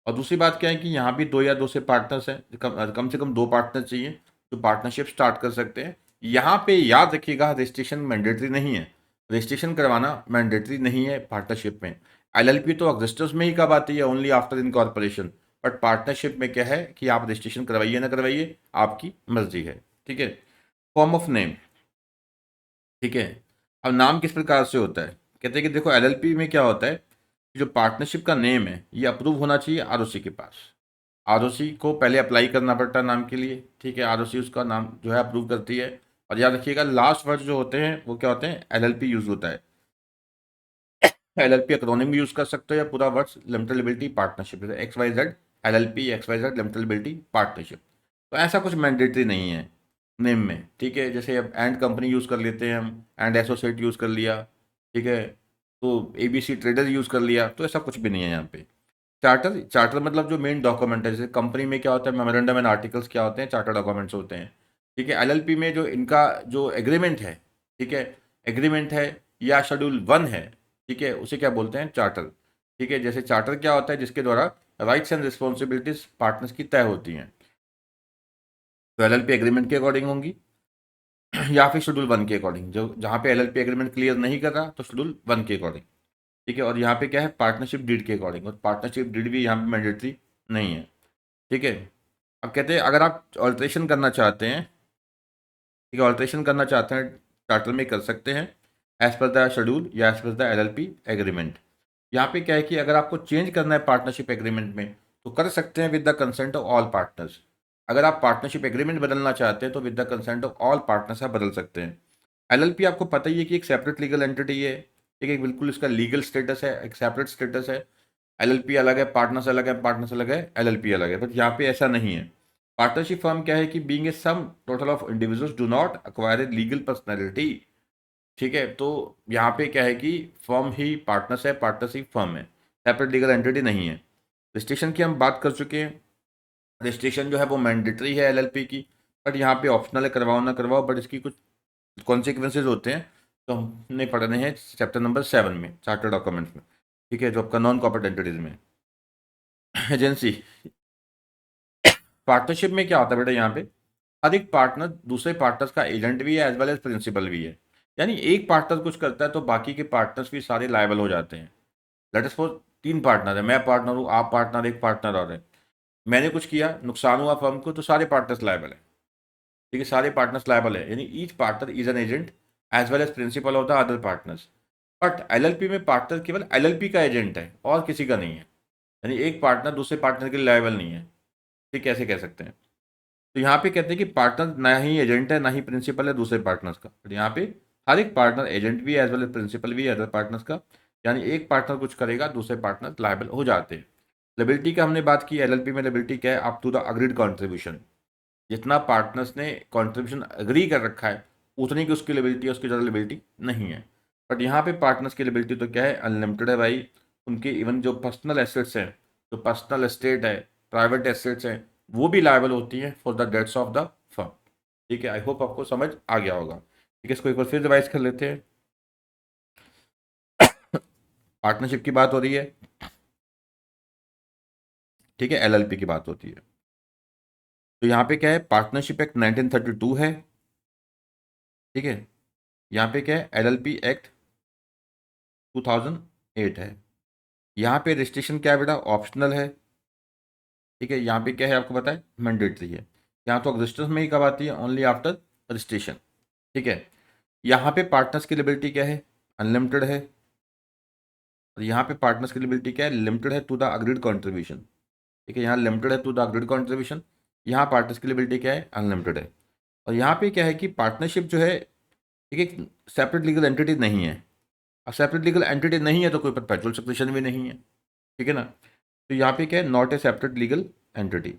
और दूसरी बात क्या है कि यहाँ भी दो या दो से पार्टनर्स हैं, कम से कम दो पार्टनर चाहिए जो पार्टनरशिप स्टार्ट कर सकते हैं। यहाँ पे याद रखिएगा, रजिस्ट्रेशन मैंडेटरी नहीं है, रजिस्ट्रेशन करवाना मैंडेटरी नहीं है पार्टनरशिप में। एलएलपी तो रजिस्टर्स में ही कब आती है, only after incorporation. But partnership में क्या है कि आप रजिस्ट्रेशन करवाइए ना करवाइए, आपकी मर्जी है, ठीक है। फॉर्म ऑफ नेम, ठीक है। अब नाम किस प्रकार से होता है, कहते हैं कि देखो एलएलपी में क्या होता है कि जो पार्टनरशिप का नेम है ये अप्रूव होना चाहिए आरओसी के पास। आरओसी को पहले अप्लाई करना पड़ता है नाम के लिए, ठीक है। आरओसी उसका नाम जो है अप्रूव करती है। और याद रखिएगा लास्ट वर्ड जो होते हैं वो क्या होते हैं, एलएलपी यूज होता है। एलएलपी एक्रोनिम यूज कर सकते हो या पूरा वर्ड्स लिमिटेड लिबिलिटी पार्टनरशिप, जैसे X Y Z LLP, X Y Z limited liability partnership. तो ऐसा कुछ मैंडेटरी नहीं है नेम में, ठीक है। जैसे अब एंड कंपनी यूज़ कर लेते हैं हम, एंड एसोसिएट यूज़ कर लिया, ठीक है। तो एबीसी ट्रेडर यूज़ कर लिया, तो ऐसा कुछ भी नहीं है यहाँ पे। चार्टर, चार्टर मतलब जो मेन डॉक्यूमेंट है, जैसे कंपनी में क्या होता है, मेमोरेंडम एंड आर्टिकल्स क्या होते हैं, चार्टर डॉक्यूमेंट्स होते हैं, ठीक है। एलएलपी में जो इनका जो एग्रीमेंट है, ठीक है, एग्रीमेंट है या शेड्यूल 1 है, ठीक है, उसे क्या बोलते हैं, चार्टर, ठीक है। जैसे चार्टर क्या होता है, जिसके द्वारा राइट्स एंड रिस्पॉन्सिबिलिटीज पार्टनर्स की तय होती हैं, तो एलएलपी एग्रीमेंट के अकॉर्डिंग होंगी या फिर शेड्यूल 1 के अकॉर्डिंग, जो जहाँ पे एलएलपी एग्रीमेंट क्लियर नहीं कर रहा तो शेड्यूल 1 के अकॉर्डिंग, ठीक है। और यहाँ पे क्या है, पार्टनरशिप डीड के अकॉर्डिंग, और पार्टनरशिप डीड भी यहाँ पे मैंडेटरी नहीं है, ठीक है। अब कहते हैं अगर आप ऑल्ट्रेशन करना चाहते हैं, ठीक है, ऑल्ट्रेशन करना चाहते हैं चार्टर में कर सकते हैं एज पर द शेड्यूल या as per the LLP agreement. यहाँ पे क्या है कि अगर आपको चेंज करना है पार्टनरशिप एग्रीमेंट में तो कर सकते हैं with the consent of all partners. अगर आप पार्टनरशिप एग्रीमेंट बदलना चाहते हैं तो with the consent of all partners आप बदल सकते हैं। एलएलपी आपको पता ही है कि एक सेपरेट लीगल एंटिटी है, ठीक है, बिल्कुल इसका लीगल स्टेटस है, एक सेपरेट स्टेटस है। एलएलपी अलग है, पार्टनर्स अलग है, पार्टनर्स अलग है, एलएलपी अलग है, बट यहाँ पे ऐसा नहीं है। पार्टनरशिप फर्म क्या है कि being a sum total of individuals do not acquire a legal personality, ठीक है। तो यहाँ पे क्या है कि फर्म ही पार्टनर्स है, पार्टनरशिप फर्म है, सेपरेट लीगल एंटिटी नहीं है। रजिस्ट्रेशन की हम बात कर चुके हैं। रजिस्ट्रेशन जो है वो मैंडेटरी है एलएलपी की, बट यहाँ पे ऑप्शनल है, करवाओ ना करवाओ, बट इसकी कुछ कॉन्सिक्वेंसेज होते हैं, तो हमने पढ़ने हैं चैप्टर नंबर 7 में चार्टर डॉक्यूमेंट्स में, ठीक है, जो आपका नॉन कॉर्पोरेट एंटिटीज में। एजेंसी, पार्टनरशिप में क्या होता है बेटा, यहाँ पे हर एक पार्टनर दूसरे पार्टनर्स का एजेंट भी है एज वेल एज प्रिंसिपल भी है। यानी एक पार्टनर कुछ करता है तो बाकी के पार्टनर्स भी सारे लायबल हो जाते हैं। लेट अस सपोज 3 पार्टनर है, मैं पार्टनर हूँ, आप पार्टनर, एक पार्टनर और है। मैंने कुछ किया, नुकसान हुआ फर्म को, तो सारे पार्टनर्स लायबल है, ठीक है, सारे पार्टनर्स लायबल है। यानी each partner is an agent as well as principal of the other partners. But LLP में पार्टनर केवल एलएलपी का एजेंट है और किसी का नहीं है। यानी एक पार्टनर दूसरे पार्टनर के लिए लायबल नहीं है, ठीक, कैसे कह सकते हैं। तो यहाँ पे कहते हैं कि पार्टनर ना ही एजेंट है ना ही प्रिंसिपल है दूसरे पार्टनर्स का, बट यहाँ पे हर एक पार्टनर एजेंट भी है एज वेल एज प्रिंसिपल भी है अदर पार्टनर्स का। यानी एक पार्टनर कुछ करेगा दूसरे पार्टनर लायबल हो जाते हैं। लिबिलिटी का हमने बात की, एलएलपी में लिबिलिटी क्या है, up to the agreed contribution. जितना पार्टनर्स ने कॉन्ट्रीब्यूशन अग्री कर रखा है उतनी की उसकी लिबिलिटी है, उसकी ज़्यादा लिबिलिटी नहीं है। बट यहाँ पे पार्टनर्स की लिबिलिटी तो क्या है, अनलिमिटेड है भाई। उनके इवन जो पर्सनल एसेट्स हैं, जो पर्सनल एस्टेट है, प्राइवेट एसेट्स हैं, वो भी लायबल होती हैं for the debts of the firm, ठीक है। आई होप आपको समझ आ गया होगा, ठीक है। इसको एक बार फिर रिवाइज कर लेते हैं। पार्टनरशिप की बात हो रही है, ठीक है, एलएलपी की बात होती है। तो यहाँ पे क्या है, पार्टनरशिप एक्ट 1932 है, ठीक है। यहाँ पे क्या है, एलएलपी एक्ट 2008 है। यहाँ पे रजिस्ट्रेशन क्या है बेटा, ऑप्शनल है, ठीक है। यहाँ पे क्या है आपको पता है, मैंडेटरी है। यहाँ तो रजिस्टर्स में ही कब आती है, ओनली आफ्टर रजिस्ट्रेशन, ठीक है। यहाँ पे पार्टनर्स की लिबिलिटी क्या है, अनलिमिटेड है। और यहाँ पे पार्टनर्स की लिबिलिटी क्या है, लिमिटेड है टू द अग्रीड कॉन्ट्रीब्यूशन, ठीक है। यहाँ लिमिटेड है टू द अग्रीड कॉन्ट्रीब्यूशन, यहाँ पार्टनर्स की लिबिलिटी क्या है, अनलिमिटेड है। और यहाँ पे क्या है कि पार्टनरशिप जो है एक सेपरेट लीगल एंटिटी नहीं है। अब सेपरेट लीगल एंटिटी नहीं है तो कोई परपेचुअल सक्सेशन भी नहीं है, ठीक है ना। तो यहाँ पे क्या है, not a separate legal entity,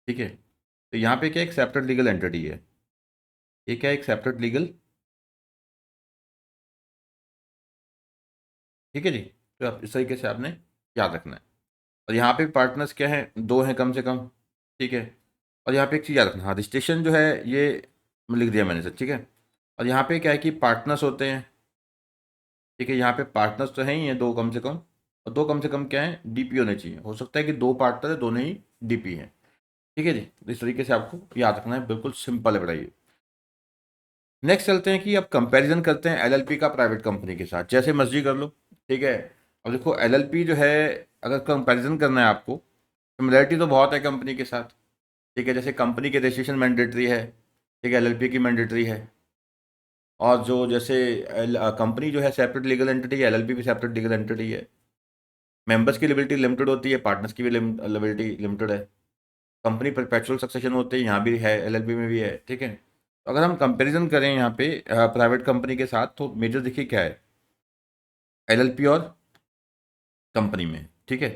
ठीक है। तो यहाँ पे क्या एक सेपरेट लीगल एंटिटी है, ये क्या है, एक सेपरेट लीगल, ठीक है जी। तो आप इस तरीके से आपने याद रखना है। और यहाँ पे पार्टनर्स क्या है, दो हैं कम से कम, ठीक है। और यहाँ पे एक चीज़ याद रखना, हाँ रजिस्ट्रेशन जो है ये लिख दिया मैंने सर, ठीक है। और यहाँ पे क्या है कि पार्टनर्स होते हैं, ठीक है। यहाँ पे पार्टनर्स तो हैं ही हैं दो कम से कम, और दो कम से कम क्या है, डीपी होने चाहिए। हो सकता है कि दो पार्टनर है, दोनों ही डीपी हैं, ठीक है जी। तो इस तरीके से आपको याद रखना है, बिल्कुल सिंपल है बताइए। नेक्स्ट चलते हैं कि अब कंपैरिजन करते हैं एलएलपी का प्राइवेट कंपनी के साथ, जैसे मर्जी कर लो, ठीक है। अब देखो एलएलपी जो है, अगर कंपैरिजन करना है आपको, सिमिलरिटी तो बहुत है कंपनी के साथ, ठीक है। जैसे कंपनी के रजिस्ट्रेशन मैंडेटरी है, ठीक है, एलएलपी की मैंडेटरी है। और जो जैसे कंपनी जो है सेपरेट लीगल एंटिटी है, एलएलपी भी सेपरेट लीगल एंटिटी है। मेंबर्स की लिबिलिटी लिमिटेड होती है, पार्टनर्स की भी लिबिलिटी लिमिटेड है। कंपनी परपेचुअल सक्सेशन होते हैं, यहाँ भी है, एलएलपी में भी है, ठीक है। तो अगर हम कंपैरिजन करें यहाँ पे प्राइवेट कंपनी के साथ, तो मेजर देखिए क्या है, एलएलपी और कंपनी में, ठीक है।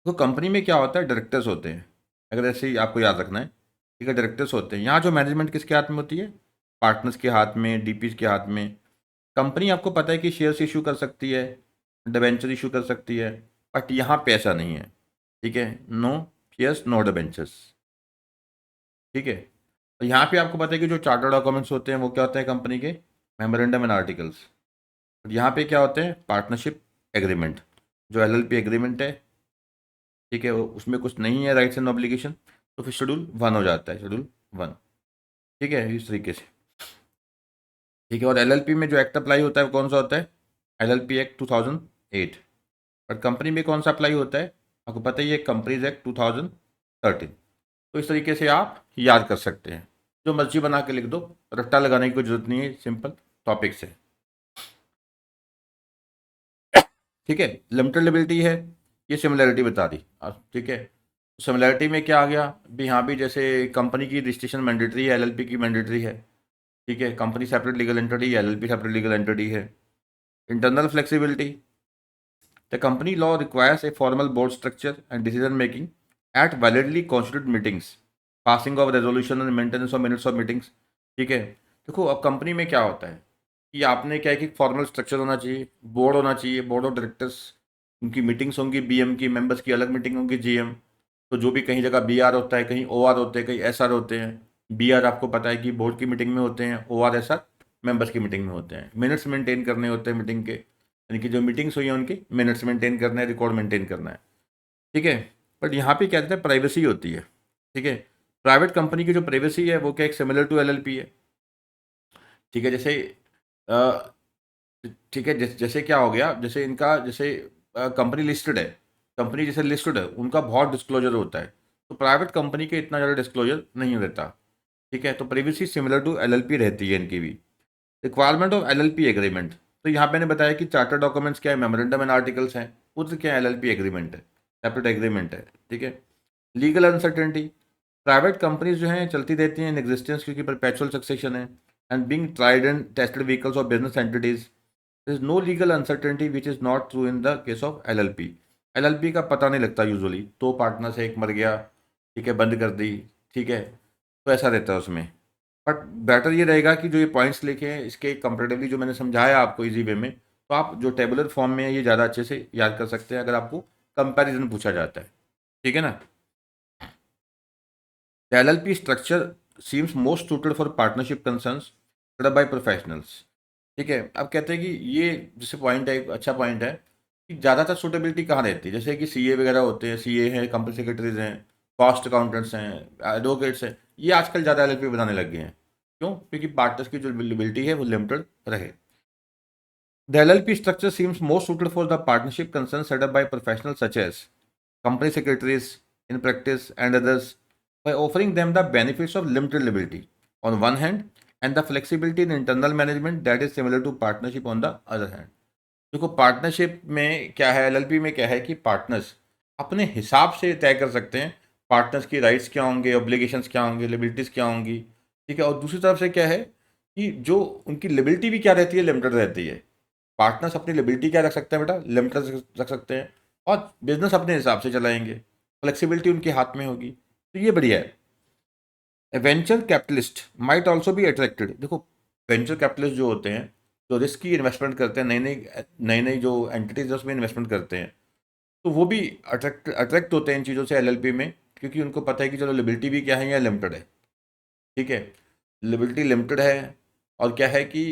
तो कंपनी में क्या होता है, डायरेक्टर्स होते हैं, अगर ऐसे ही आपको याद रखना है, ठीक है। डायरेक्टर्स होते हैं, यहाँ जो मैनेजमेंट किसके हाथ में होती है, पार्टनर्स के हाथ में, डीपीज के हाथ में। कंपनी आपको पता है कि शेयर्स इशू कर सकती है, डिबेंचर इशू कर सकती है, बट यहाँ पे ऐसा नहीं है, ठीक है। नो शेयर्स नो डिबेंचर्स, ठीक है। तो यहाँ पे आपको पता है कि जो चार्टर डॉक्यूमेंट्स होते हैं वो क्या होते हैं कंपनी के, मेमोरेंडम एंड आर्टिकल्स। यहाँ पे क्या होते हैं, पार्टनरशिप एग्रीमेंट, जो एलएलपी एग्रीमेंट है, ठीक है। उसमें कुछ नहीं है राइट्स एंड ऑब्लिगेशन, तो फिर शेड्यूल 1 हो जाता है, शेड्यूल 1, ठीक है, इस तरीके से, ठीक है। और एलएलपी में जो एक्ट अप्लाई होता है वो कौन सा होता है, एलएलपी एक्ट 2008। और कंपनी में कौन सा अप्लाई होता है, आपको पता ही है, कंपनीज एक्ट 2013। तो इस तरीके से आप याद कर सकते हैं, जो मर्जी बना के लिख दो, रट्टा लगाने की कोई जरूरत नहीं है, सिंपल टॉपिक से, ठीक है। लिमिटेड लिबिलिटी है, ये सिमिलरिटी बता दी अब, ठीक है। सिमिलरिटी में क्या आ गया भी, यहाँ भी जैसे कंपनी की रजिस्ट्रेशन मैंडेटरी है, एलएलपी की मैंडेटरी है, ठीक है। कंपनी सेपरेट लीगल एंटिटी है, एलएलपी सेपरेट लीगल एंटिटी है। Internal flexibility, the company law requires a formal board structure and decision making eight validly constitute meetings, passing of resolution and maintenance of minutes of meetings, ठीक है। देखो अब company में क्या होता है कि आपने क्या है कि फॉर्मल स्ट्रक्चर होना चाहिए, बोर्ड होना चाहिए, बोर्ड ऑफ डायरेक्टर्स, उनकी मीटिंग्स होंगी, बीएम की मेंबर्स की अलग मीटिंग होंगी, जीएम। तो जो भी कहीं जगह बीआर होता है, कहीं ओआर होते हैं, कहीं एसआर होते हैं। बीआर आपको पता है कि बोर्ड की मीटिंग में होते हैं, ओआर एसआर मेंबर्स की मीटिंग में होते हैं। मिनट्स मेंटेन करने होते हैं मीटिंग के, यानी कि जो मीटिंग्स हुई हैं उनकी मिनट्स मेंटेन करना है, रिकॉर्ड मेंटेन करना है, ठीक है। बट यहाँ पे क्या कहते हैं, प्राइवेसी होती है, ठीक है। प्राइवेट कंपनी की जो प्राइवेसी है वो क्या एक सिमिलर टू एलएलपी है, ठीक है। जैसे अ, ठीक है, जैसे क्या हो गया, जैसे इनका जैसे कंपनी लिस्टेड है, कंपनी जैसे लिस्टेड है, उनका बहुत डिस्क्लोजर होता है। तो प्राइवेट कंपनी के इतना ज़्यादा डिस्क्लोजर नहीं रहता, ठीक है। तो प्राइवेसी सिमिलर टू एलएलपी रहती है इनकी भी। रिक्वायरमेंट ऑफ एलएलपी एग्रीमेंट, तो यहाँ मैंने बताया कि चार्टर डॉक्यूमेंट्स क्या है, मेमोरेंडम एंड आर्टिकल्स हैं, उधर क्या है, एलएलपी एग्रीमेंट है, सेपरेट एग्रीमेंट है, ठीक है। लीगल अनसर्टेनिटी, प्राइवेट कंपनीज जो हैं चलती रहती हैं इन एग्जिस्टेंस क्योंकि परपेचुअल सक्सेशन है, and being tried and tested vehicles of business entities, there is no legal uncertainty which is not true in the case of LLP। LLP का पता नहीं लगता यूजुअली, दो पार्टनर से एक मर गया, ठीक है, बंद कर दी, ठीक है। तो ऐसा रहता है उसमें। बट बेटर ये रहेगा कि जो ये पॉइंट्स लिखे हैं इसके कंपेरेटिवली जो मैंने समझाया आपको इजी वे में, तो आप जो टेबुलर फॉर्म में है ये ज़्यादा अच्छे से याद कर सकते हैं अगर आपको कंपैरिजन पूछा जाता है, ठीक है ना। The LLP structure seems most suited for partnership concerns by professionals, ठीक है। अब कहते हैं कि ये जैसे पॉइंट है, एक अच्छा पॉइंट है कि ज़्यादातर सूटेबिलिटी कहाँ रहती है, जैसे कि सीए वगैरह होते हैं, सीए हैं, कंपनी सेक्रेटरीज हैं, कॉस्ट अकाउंटेंट्स हैं, एडवोकेट्स हैं, ये आजकल ज़्यादा एलएलपी बनाने लग गए हैं। क्यों, क्योंकि पार्टनर्स की जो लिबिलिटी है वो लिमिटेड रहे। The LLP structure seems most suited for the partnership concern set up by professional such as company secretaries in practice and others, by offering them the benefits of limited liability on one hand and the flexibility in internal management that is similar to partnership on the other hand। देखो partnership में क्या है, LLP में क्या है कि partners अपने हिसाब से तय कर सकते हैं पार्टनर्स की राइट्स क्या होंगे, ऑब्लिगेशंस क्या होंगे, लिबिलिटीज़ क्या होंगी। ठीक है, और दूसरी तरफ से क्या है कि जो उनकी लिबिलिटी भी क्या रहती है, लिमिटेड रहती है। पार्टनर्स अपनी लिबिलिटी क्या रख सकते हैं बेटा, लिमिटेड रख सकते हैं, और बिजनेस अपने हिसाब से चलाएंगे, फ्लेक्सिबिलिटी उनके हाथ में होगी, तो ये बढ़िया है। Venture capitalist might also be attracted. देखो, वेंचर कैपिटलिस्ट जो होते हैं, जो रिस्क की इन्वेस्टमेंट करते हैं, नई नई जो एंटिटीज है उसमें इन्वेस्टमेंट करते हैं, तो वो भी अट्रैक्ट होते हैं इन चीज़ों से एलएलपी में, क्योंकि उनको पता है कि चलो लिबिलिटी भी क्या है, या लिमिटेड है। ठीक है, लिबिलिटी लिमिटेड है, और क्या है कि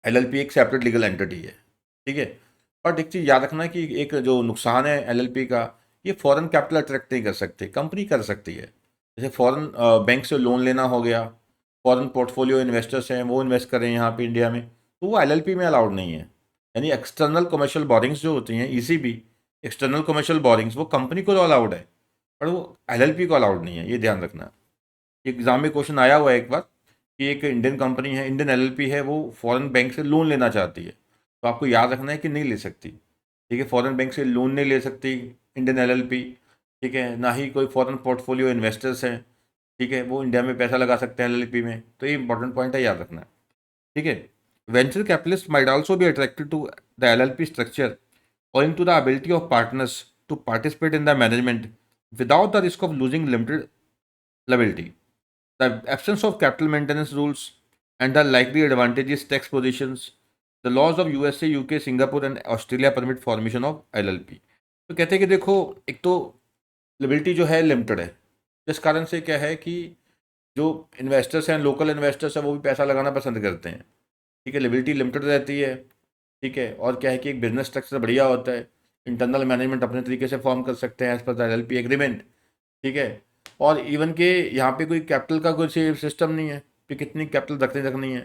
एलएलपी एक सेपरेट लीगल एंटिटी है। ठीक है, बट एक चीज़ याद रखना कि एक जो नुकसान है एलएलपी का, ये फॉरेन कैपिटल अट्रैक्ट नहीं कर सकते, कंपनी कर सकती है। जैसे फॉरेन बैंक से लोन लेना हो गया, फॉरेन पोर्टफोलियो इन्वेस्टर्स हैं वो इन्वेस्ट करें यहाँ पे इंडिया में, तो वो एलएलपी में अलाउड नहीं है। यानी एक्सटर्नल कमर्शियल बोरिंग्स जो होती हैं, ईसीबी, एक्सटर्नल कमर्शियल बोरिंग्स, वो कंपनी को तो अलाउड है, पर वो एलएलपी को अलाउड नहीं है, ये ध्यान रखना। एग्जाम में क्वेश्चन आया हुआ है एक बार कि एक इंडियन कंपनी है, इंडियन एलएलपी है, वो फॉरेन बैंक से लोन लेना चाहती है, तो आपको याद रखना है कि नहीं ले सकती। ठीक है, फॉरेन बैंक से लोन नहीं ले सकती इंडियन एलएलपी। ठीक है, ना ही कोई फॉरेन पोर्टफोलियो इन्वेस्टर्स हैं, ठीक है, वो इंडिया में पैसा लगा सकते हैं एलएलपी में, तो ये इंपॉर्टेंट पॉइंट है, याद रखना। ठीक है, venture capitalist might also be attracted to the LLP structure owing to the ability of partners to participate in the management without the risk of losing limited liability. The absence of capital maintenance rules and the likely advantageous tax positions. The laws of USA, UK, Singapore and Australia permit formation of LLP. तो कहते हैं कि देखो, एक तो liability जो है limited है, जिस कारण से क्या है कि जो इन्वेस्टर्स हैं, लोकल इन्वेस्टर्स हैं, वो भी पैसा लगाना पसंद करते हैं। ठीक है, लिबिलिटी लिमिटेड रहती है। ठीक है, और क्या है कि एक बिजनेस स्ट्रक्चर बढ़िया होता है, इंटरनल मैनेजमेंट अपने तरीके से फॉर्म कर सकते हैं as per the LLP agreement. ठीक है, और इवन के यहाँ पे कोई कैपिटल का कोई सिस्टम नहीं है कि कितनी कैपिटल रखनी है,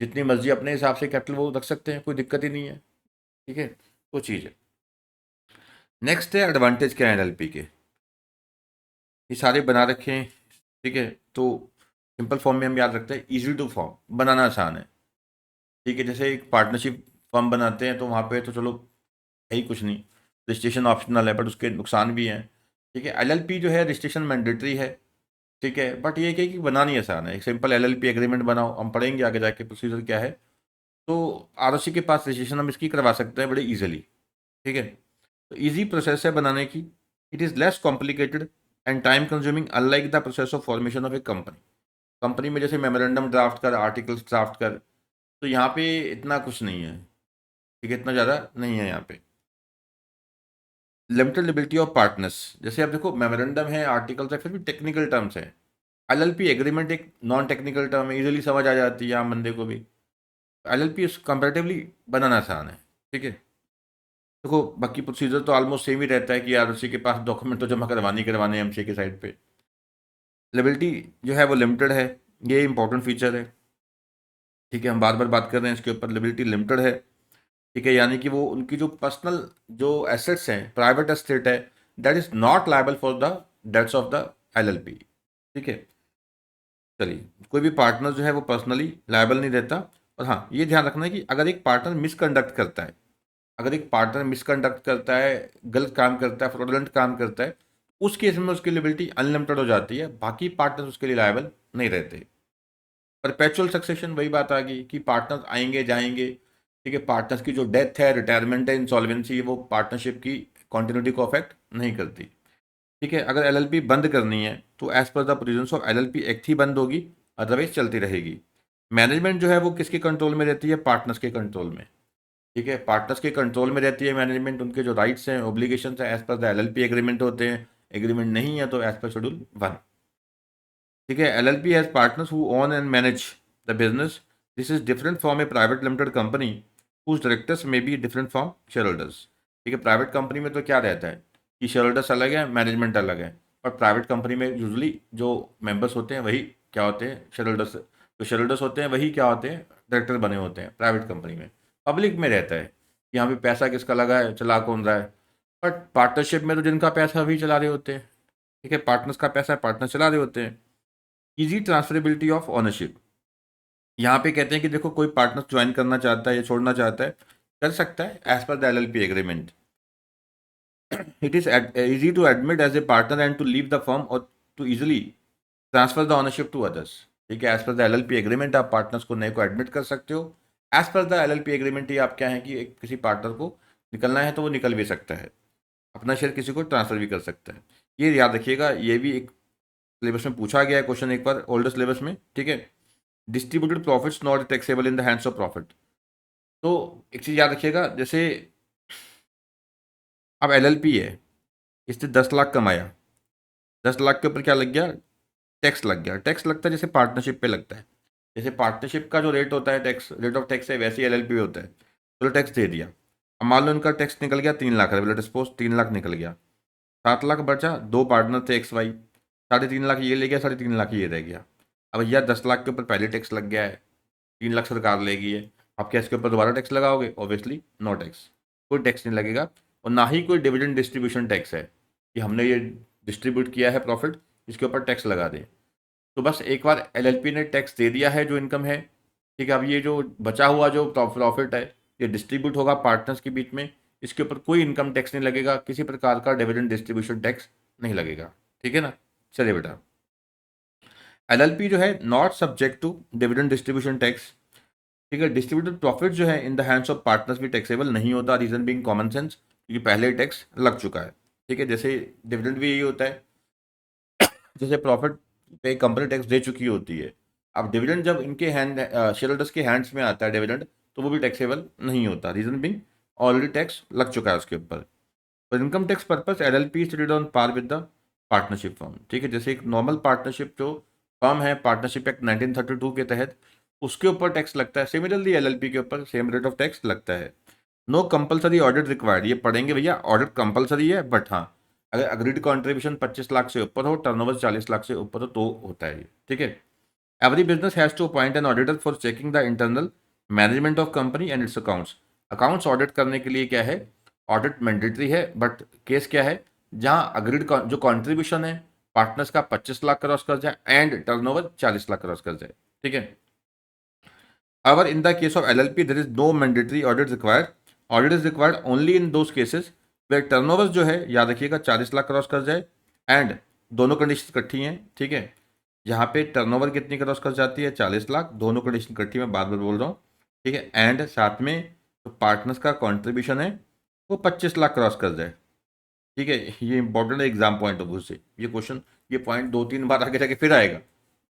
जितनी मर्जी अपने हिसाब से कैपिटल वो रख सकते हैं, कोई दिक्कत ही नहीं है। ठीक है, वो चीज़ है। नेक्स्ट है एडवांटेज क्या है एलएलपी के, ये सारे बना रखे हैं। ठीक है, तो सिंपल फॉर्म में हम याद रखते हैं, इजी टू फॉर्म, बनाना आसान है। ठीक है, जैसे एक पार्टनरशिप फर्म बनाते हैं तो वहाँ पे तो चलो है ही कुछ नहीं, रजिस्ट्रेशन ऑप्शनल है, बट उसके नुकसान भी हैं। ठीक है, एलएलपी जो है रजिस्ट्रेशन मैंडेटरी है। ठीक है, बट ये क्या है कि बनानी आसान है, एक सिंपल एलएलपी एग्रीमेंट बनाओ, हम पढ़ेंगे आगे जाके प्रोसीजर क्या है। तो आरओसी के पास रजिस्ट्रेशन हम इसकी करवा सकते हैं बड़े इजीली। ठीक है, तो इजी प्रोसेस है बनाने की, it is less complicated and time consuming unlike the process of formation of A company. Company में जैसे मेमोरेंडम ड्राफ्ट कर, आर्टिकल्स ड्राफ्ट कर, तो यहाँ पे इतना कुछ नहीं है। ठीक है, इतना ज़्यादा नहीं है यहाँ पे। लिमिटेड लिबिलिटी ऑफ पार्टनर्स, जैसे आप देखो मेमोरेंडम है, आर्टिकल्स है, फिर भी टेक्निकल टर्म्स है। एलएलपी एग्रीमेंट एक नॉन टेक्निकल टर्म है, इजीली समझ आ जाती है आम बंदे को भी। एलएलपी कंपेरेटिवली बनाना आसान है। ठीक है, देखो बाकी प्रोसीजर तो ऑलमोस्ट सेम ही रहता है कि आरओसी के पास डॉक्यूमेंट तो जमा करवाने एमसी के साइड पे। लिबिलिटी जो है वो लिमिटेड है, ये इंपॉर्टेंट फीचर है। ठीक है, हम बार बार बात कर रहे हैं इसके ऊपर, लिबिलिटी लिमिटेड है। ठीक है, यानी कि वो उनकी जो पर्सनल जो एसेट्स हैं, प्राइवेट एस्टेट है, that is not liable for the debts of the LLP. ठीक है, चलिए, कोई भी पार्टनर जो है वो पर्सनली लायबल नहीं रहता। और हाँ, ये ध्यान रखना है कि अगर एक पार्टनर मिसकंडक्ट करता है, अगर एक पार्टनर मिसकंडक्ट करता है, गलत काम करता है, फ्रॉडुलेंट काम करता है, उस केस में उसकी लिबिलिटी अनलिमिटेड हो जाती है, बाकी पार्टनर उसके लिए लायबल नहीं रहते। परपेचुअल सक्सेशन, वही बात आ गई कि पार्टनर्स आएंगे जाएंगे। ठीक है, पार्टनर्स की जो डेथ है, रिटायरमेंट है, इंसॉल्वेंसी है, वो पार्टनरशिप की कंटिन्यूटी को अफेक्ट नहीं करती। ठीक है, अगर एलएलपी बंद करनी है तो as per the provisions of LLP act ही बंद होगी, अदरवाइज चलती रहेगी। मैनेजमेंट जो है वो किसके कंट्रोल में रहती है, पार्टनर्स के कंट्रोल में। ठीक है, पार्टनर्स के कंट्रोल में रहती है मैनेजमेंट, उनके जो राइट्स हैं, ऑब्लिगेशन हैं, as per the LLP agreement होते हैं। एग्रीमेंट नहीं है तो एज पर शेड्यूल 1। ठीक है, LLP has partners who own and manage the business. This is different from a private limited company whose directors may be different from shareholders. ठीक है, private company में तो क्या रहता है कि शेयर होल्डर्स अलग है, मैनेजमेंट अलग है, और प्राइवेट कंपनी में यूजली जो मेंबर्स होते हैं वही क्या होते हैं, शेयर होल्डर्स। जो शेयर होल्डर्स होते हैं वही क्या होते हैं, डायरेक्टर बने होते हैं प्राइवेट कंपनी में। पब्लिक में रहता है कि यहाँ पे पैसा किसका लगा है, चला कौन रहा है। बट पार्टनरशिप में तो जिनका पैसा वही चला रहे होते हैं। ठीक है, पार्टनर्स का पैसा पार्टनर चला रहे होते हैं। इजी ट्रांसफरेबिलिटी ऑफ ओनरशिप, यहाँ पे कहते हैं कि देखो कोई पार्टनर ज्वाइन करना चाहता है या छोड़ना चाहता है, कर सकता है as per the LLP agreement. It is easy to admit as a partner and to leave the firm or to easily transfer the ownership to others. ठीक है, as per the LLP agreement आप partners को नए को admit कर सकते हो। As per the LLP agreement ये आप क्या है कि किसी पार्टनर को निकलना है तो वो निकल भी सकता है, अपना शेयर किसी को ट्रांसफर भी कर सकता है। ये याद रखिएगा, ये भी एक सिलेबस में पूछा गया है क्वेश्चन एक बार ओल्डर सिलेबस में। ठीक है, distributed profits not taxable in the hands of profit. तो एक चीज़ याद रखिएगा, जैसे अब एलएलपी है, इसने 10 लाख कमाया, 10 लाख के ऊपर क्या लग गया, टैक्स लग गया। टैक्स लगता है जैसे पार्टनरशिप पे लगता है, जैसे पार्टनरशिप का जो रेट होता है टैक्स, रेट ऑफ टैक्स है, वैसे ही एलएलपी होता है। चलो टैक्स दे दिया, अब मान लो इनका टैक्स निकल गया 3 लाख है, सपोज 3 लाख निकल गया, 7 लाख बचा, दो पार्टनर थे एक्स वाई, 3.5 लाख ये ले गया, 3.5 लाख ये रह गया। अब भैया 10 लाख के ऊपर पहले टैक्स लग गया है, 3 लाख सरकार लेगी है, आप क्या इसके ऊपर दोबारा टैक्स लगाओगे? ऑब्वियसली नो टैक्स, कोई टैक्स नहीं लगेगा। और ना ही कोई डिविडेंड डिस्ट्रीब्यूशन टैक्स है कि हमने ये डिस्ट्रीब्यूट किया है प्रॉफिट, इसके ऊपर टैक्स लगा दें। तो बस एक बार एलएलपी ने टैक्स दे दिया है जो इनकम है, ठीक है। अब ये जो बचा हुआ जो प्रॉफिट है ये डिस्ट्रीब्यूट होगा पार्टनर्स के बीच में, इसके ऊपर कोई इनकम टैक्स नहीं लगेगा, किसी प्रकार का डिविडेंड डिस्ट्रीब्यूशन टैक्स नहीं लगेगा। ठीक है ना। चलिए बेटा, एलएलपी जो है not subject to dividend distribution tax. ठीक है, डिस्ट्रीब्यूटेड प्रॉफिट जो है in the hands of partners भी टैक्सेबल नहीं होता, रीजन बीइंग कॉमन सेंस, क्योंकि पहले टैक्स लग चुका है। ठीक है, जैसे डिविडेंड भी यही होता है, जैसे प्रॉफिट पे कंपनी टैक्स दे चुकी होती है, अब डिविडेंड जब इनके हैंड शेयर होल्डर्स के हैंड्स में आता है डिविडेंड, तो वो भी टैक्सेबल नहीं होता, रीजन बीइंग ऑलरेडी टैक्स लग चुका है उसके ऊपर। पर income tax purpose LLP is treated on par with the partnership firm. ठीक है, जैसे एक नॉर्मल पार्टनरशिप जो फर्म है, पार्टनरशिप एक्ट 1932 के तहत उसके ऊपर टैक्स लगता है, सिमिलरली एलएलपी के ऊपर सेम रेट ऑफ टैक्स लगता है। नो कंपलसरी ऑडिट रिक्वायर्ड, ये पढ़ेंगे भैया, ऑडिट कंपलसरी है, बट हाँ अगर अग्रीड कॉन्ट्रीब्यूशन 25 लाख से ऊपर हो, टर्नओवर 40 लाख से ऊपर हो तो होता है ये। ठीक है, every business has to appoint an auditor for checking the internal management of company and its accounts. Accounts audit करने के लिए क्या है, ऑडिट मैंडेटरी है, बट केस क्या है, जहाँ अग्रीड जो कॉन्ट्रीब्यूशन है पार्टनर्स का 25 लाख क्रॉस कर जाए एंड टर्नओवर 40 लाख क्रॉस कर जाए। ठीक है, however in the case of LLP there is no mandatory audit required, audit is required only in those cases where turnovers जो है याद रखिएगा 40 लाख क्रॉस कर जाए एंड दोनों कंडीशन इकट्ठी हैं। ठीक है, यहाँ पे टर्नओवर कितनी क्रॉस कर जाती है, 40 लाख, दोनों कंडीशन इकट्ठी, मैं बार बार बोल रहा हूँ। ठीक है, एंड साथ में जो पार्टनर्स का कॉन्ट्रीब्यूशन है वो 25 लाख क्रॉस कर जाए। ठीक है, ये इंपॉर्टेंट है एग्जाम पॉइंट ऑफ व्यू से, ये क्वेश्चन, ये पॉइंट 2-3 बार आगे जाके फिर आएगा,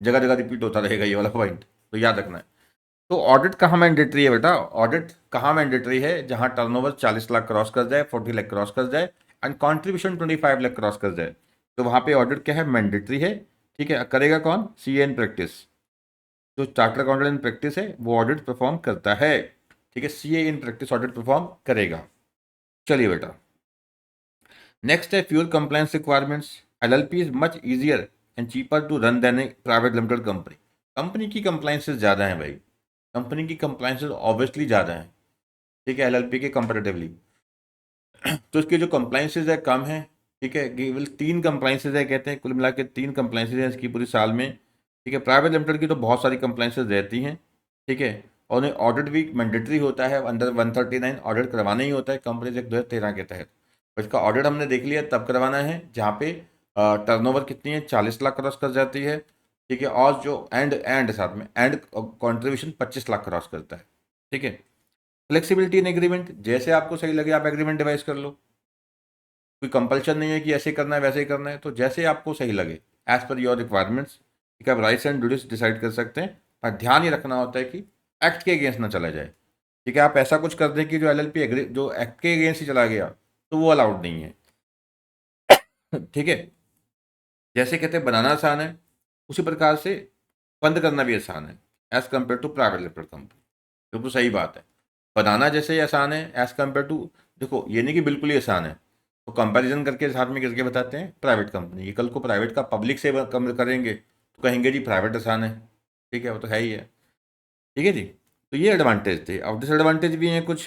जगह जगह रिपीट होता रहेगा ये वाला पॉइंट, तो याद रखना है। तो ऑडिट कहाँ मैंडेटरी है बेटा, ऑडिट कहाँ मैंडेटरी है, जहाँ टर्नओवर 40 लाख क्रॉस कर जाए, 40 लाख क्रॉस कर जाए एंड कंट्रीब्यूशन 25 लाख क्रॉस कर जाए, तो वहाँ पे ऑडिट क्या है, मैंडेटरी है। ठीक है, करेगा कौन, सीए इन प्रैक्टिस, जो चार्टर अकाउंटेंट इन प्रैक्टिस है वो ऑडिट परफॉर्म करता है। ठीक है, CA in practice audit perform करेगा। चलिए बेटा, नेक्स्ट है fewer compliance requirements. LLP is much easier and cheaper to run than a private limited company. Company की कंप्लायंसेस ज़्यादा हैं भाई, कंपनी की कंप्लायंसेस ऑब्वियसली ज़्यादा हैं। ठीक है, एलएलपी के कंपेरेटिवली तो इसके जो कंप्लायंसेस है कम है। ठीक है, केवल 3 कंप्लायंसेस है, कहते हैं कुल मिला के 3 कंप्लायंसेस हैं इसकी पूरी साल में। ठीक है, प्राइवेट लिमिटेड की तो बहुत सारी कंप्लायंसेस रहती हैं। ठीक है, और उन्हें ऑडिट भी मैंडेटरी होता है, अंडर 139 ऑडिट करवाना ही होता है कंपनीज एक्ट 2013 के तहत। और इसका ऑडिट हमने देख लिया तब करवाना है जहाँ पे टर्नओवर कितनी है, 40 लाख क्रॉस कर जाती है। ठीक है, और जो एंड साथ में एंड कॉन्ट्रीब्यूशन 25 लाख क्रॉस करता है। ठीक है, फ्लेक्सिबिलिटी इन एग्रीमेंट, जैसे आपको सही लगे आप एग्रीमेंट डिवाइस कर लो, कोई कंपल्शन नहीं है कि ऐसे करना है वैसे ही करना है, तो जैसे आपको सही लगे एज पर योर रिक्वायरमेंट्स। ठीक है, आप राइट्स एंड ड्यूटीज डिसाइड कर सकते हैं, पर ध्यान ये रखना होता है कि एक्ट के अगेंस्ट ना चला जाए। ठीक है, आप ऐसा कुछ कर दें कि जो एलएलपी एग्री जो एक्ट के अगेंस्ट ही चला गया तो वो अलाउड नहीं है। ठीक है, जैसे कहते हैं बनाना आसान है, उसी प्रकार से बंद करना भी आसान है as compare to private limited company. बिल्कुल सही बात है, बनाना जैसे ही आसान है एज कम्पेयर टू, देखो ये नहीं कि बिल्कुल ही आसान है, तो कंपैरिजन करके साथ में किसके बताते हैं, प्राइवेट कंपनी। ये कल को प्राइवेट का पब्लिक से कम करेंगे तो कहेंगे जी प्राइवेट आसान है। ठीक है, वो तो है ही है। ठीक है जी, तो ये एडवांटेज थे। अब डिसएडवांटेज भी हैं कुछ,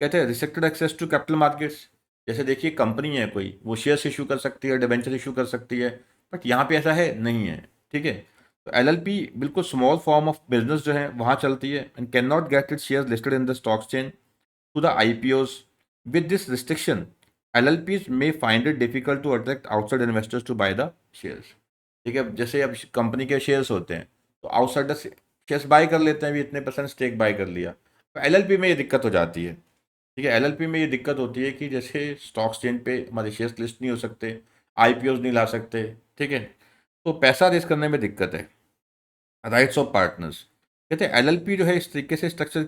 कहते हैं restricted access to capital markets. जैसे देखिए कंपनी है कोई, वो शेयर्स इशू कर सकती है, डिबेंचर इशू कर सकती है, बट यहाँ पे ऐसा है नहीं है। ठीक है, तो एलएलपी बिल्कुल स्मॉल फॉर्म ऑफ बिजनेस जो है वहाँ चलती है and can not get it shares listed in the stock chain to the IPOs. With this restriction LLPs may find it difficult to attract outside investors to buy the shares। ठीक है, जैसे अब company के shares होते हैं तो outsider shares bye कर लेते हैं, भी इतने परसेंट स्टेक बाय कर लिया, तो LLP में ये दिक्कत हो जाती है। ठीक है, LLP में ये दिक्कत होती है कि जैसे स्टॉक एक्सचेंज पे हमारे शेयर्स लिस्ट नहीं हो सकते, IPOs नहीं ला सकते। ठीक है, तो पैसा रेज करने में दिक्कत है। राइट्स ऑफ पार्टनर्स, कहते हैं LLP जो है इस तरीके से स्ट्रक्चर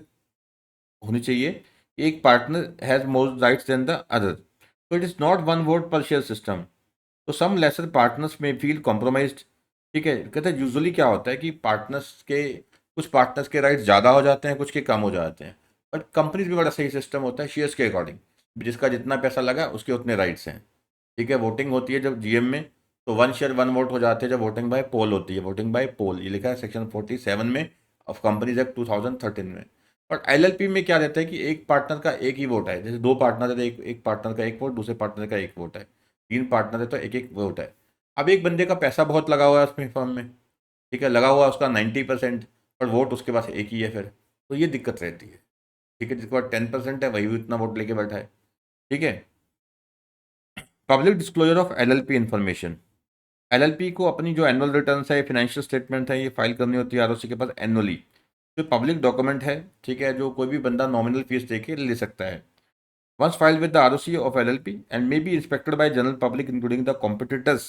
होनी चाहिए, एक partner has more rights than the other, तो it is not one vote per share system, तो some lesser partners may feel compromised. ठीक है, कहते हैं यूजुअली क्या होता है कि पार्टनर्स के, कुछ पार्टनर्स के राइट्स ज़्यादा हो जाते हैं, कुछ के कम हो जाते हैं, बट कंपनीज में बड़ा सही सिस्टम होता है शेयर्स के अकॉर्डिंग, जिसका जितना पैसा लगा उसके उतने राइट्स हैं। ठीक है, वोटिंग होती है जब GM में, तो वन शेयर वन वोट हो जाते हैं। जब वोटिंग बाय पोल होती है, वोटिंग बाय पोल ये लिखा है सेक्शन 47 में ऑफ कंपनीज एक्ट 2013 में। बट LLP में क्या रहता है कि एक पार्टनर का एक ही वोट है, जैसे दो पार्टनर है तो एक पार्टनर का एक वोट, दूसरे पार्टनर का एक वोट है, तीन पार्टनर है तो एक एक वोट है। अब एक बंदे का पैसा बहुत लगा हुआ है उसमें फर्म में, ठीक है, लगा हुआ है उसका 90%, पर वोट उसके पास एक ही है फिर, तो ये दिक्कत रहती है। ठीक है, जिसके पास 10% है वही भी उतना वोट लेके बैठा है। ठीक है, public disclosure of LLP information, LLP को अपनी जो एनुअल रिटर्न है, फाइनेंशियल स्टेटमेंट है, ये फाइल करनी होती है ROC के पास एनुअली, जो पब्लिक डॉक्यूमेंट है। ठीक है, जो कोई भी बंदा नॉमिनल फीस दे के ले सकता है। Once filed with the ROC of LLP and may be inspected by general public including the competitors